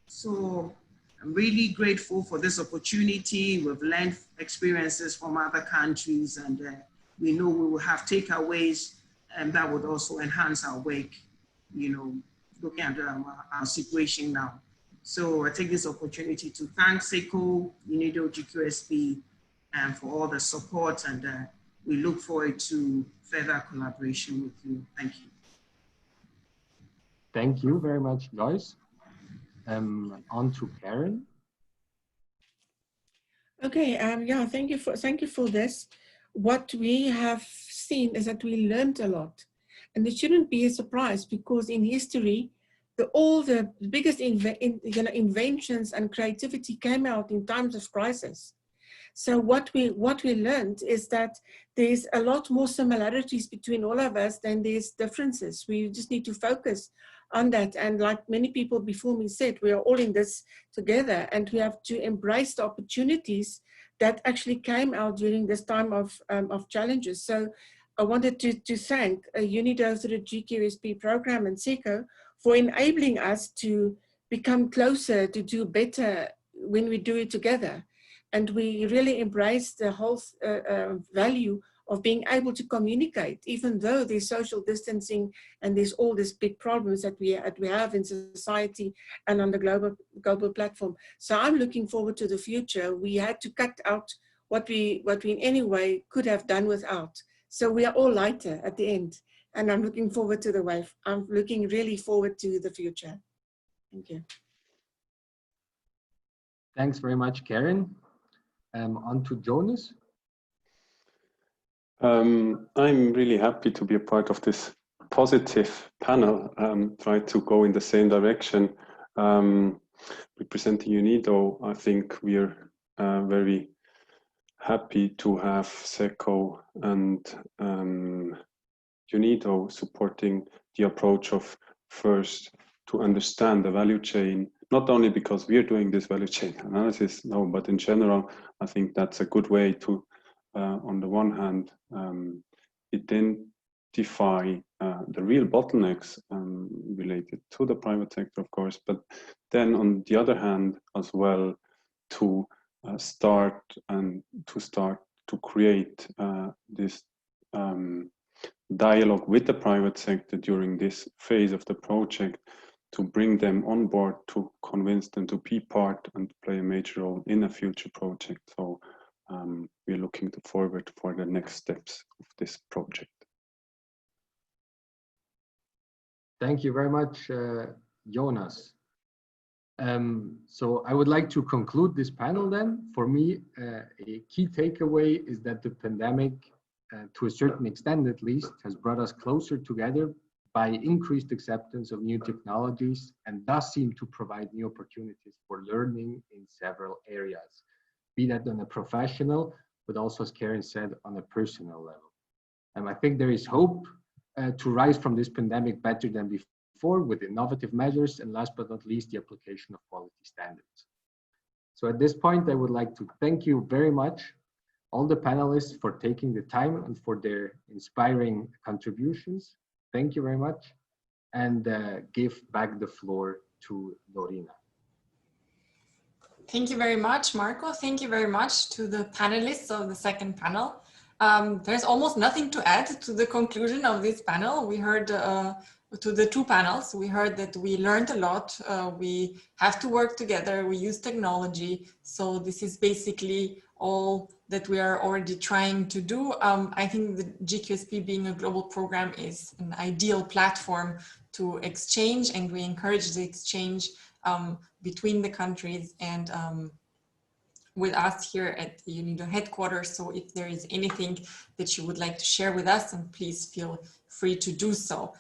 So I'm really grateful for this opportunity. We've learned experiences from other countries, and we know we will have takeaways, and that would also enhance our work, looking at our situation now. So I take this opportunity to thank SECO, UNIDO, GQSP, and for all the support, and we look forward to further collaboration with you. Thank you. Thank you very much, Joyce. On to Karen. Okay, yeah, thank you for this. What we have seen is that we learned a lot, and it shouldn't be a surprise, because in history, all the biggest inventions and creativity came out in times of crisis. So what we learned is that there's a lot more similarities between all of us than there's differences. We just need to focus on that. And like many people before me said, we are all in this together, and we have to embrace the opportunities that actually came out during this time of challenges. So I wanted to thank UNIDO through the GQSP program and SECO for enabling us to become closer, to do better when we do it together. And we really embrace the whole value of being able to communicate, even though there's social distancing and there's all these big problems that we have in society and on the global platform. So I'm looking forward to the future. We had to cut out what we in any way could have done without. So we are all lighter at the end. And I'm looking forward to the wave. I'm looking really forward to the future. Thank you. Thanks very much, Karen. On to Jonas. I'm really happy to be a part of this positive panel, try to go in the same direction. Representing UNIDO, I think we're very happy to have SECO and UNIDO supporting the approach of first to understand the value chain, not only because we're doing this value chain analysis, no, but in general, I think that's a good way to, on the one hand, identify the real bottlenecks related to the private sector, of course, but then on the other hand, as well, to start to create this dialogue with the private sector during this phase of the project, to bring them on board, to convince them to be part and play a major role in a future project. So we're looking forward for the next steps of this project. Thank you very much, Jonas. So I would like to conclude this panel then. For me, a key takeaway is that the pandemic to a certain extent at least, has brought us closer together by increased acceptance of new technologies and does seem to provide new opportunities for learning in several areas, be that on a professional, but also, as Karen said, on a personal level. And I think there is hope to rise from this pandemic better than before with innovative measures and last but not least, the application of quality standards. So at this point, I would like to thank you very much, all the panelists, for taking the time and for their inspiring contributions. Thank you very much, and give back the floor to Dorina. Thank you very much, Marco. Thank you very much to the panelists of the second panel. There's almost nothing to add to the conclusion of this panel. We heard to the two panels, we heard that we learned a lot. We have to work together. We use technology. So this is basically all that we are already trying to do. I think the GQSP being a global program is an ideal platform to exchange, and we encourage the exchange between the countries and with us here at the UNIDO headquarters. So if there is anything that you would like to share with us, then please feel free to do so.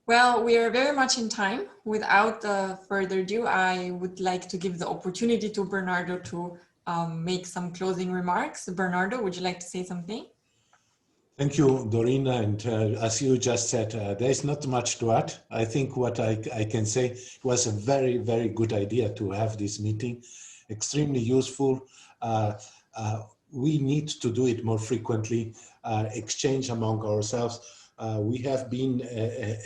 Well, we are very much in time. Without further ado, I would like to give the opportunity to Bernardo to make some closing remarks. Bernardo, would you like to say something? Thank you, Dorina. And as you just said, there is not much to add. I think what I can say, it was a very, very good idea to have this meeting. Extremely useful. We need to do it more frequently, exchange among ourselves. We have been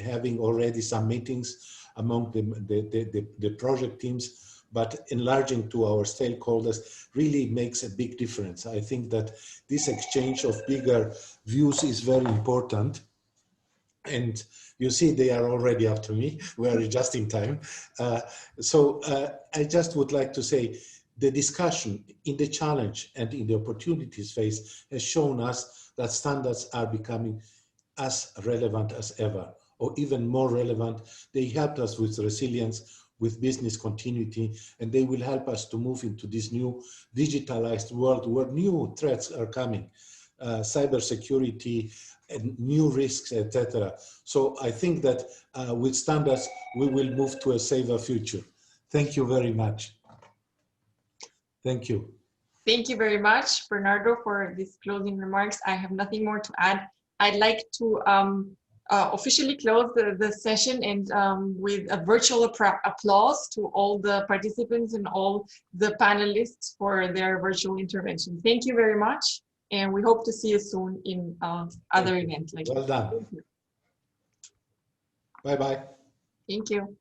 having already some meetings among the project teams, but enlarging to our stakeholders really makes a big difference. I think that this exchange of bigger views is very important. And you see, they are already after me. We are just in time. So I just would like to say, the discussion in the challenge and in the opportunities phase has shown us that standards are becoming as relevant as ever, or even more relevant. They helped us with resilience, with business continuity, and they will help us to move into this new digitalized world where new threats are coming, cybersecurity and new risks, etc. So I think that with standards, we will move to a safer future. Thank you very much. Thank you. Thank you very much, Bernardo, for these closing remarks. I have nothing more to add. I'd like to officially close the session and with a virtual applause to all the participants and all the panelists for their virtual intervention. Thank you very much, and we hope to see you soon in other events. Well done. Bye-bye. Thank you.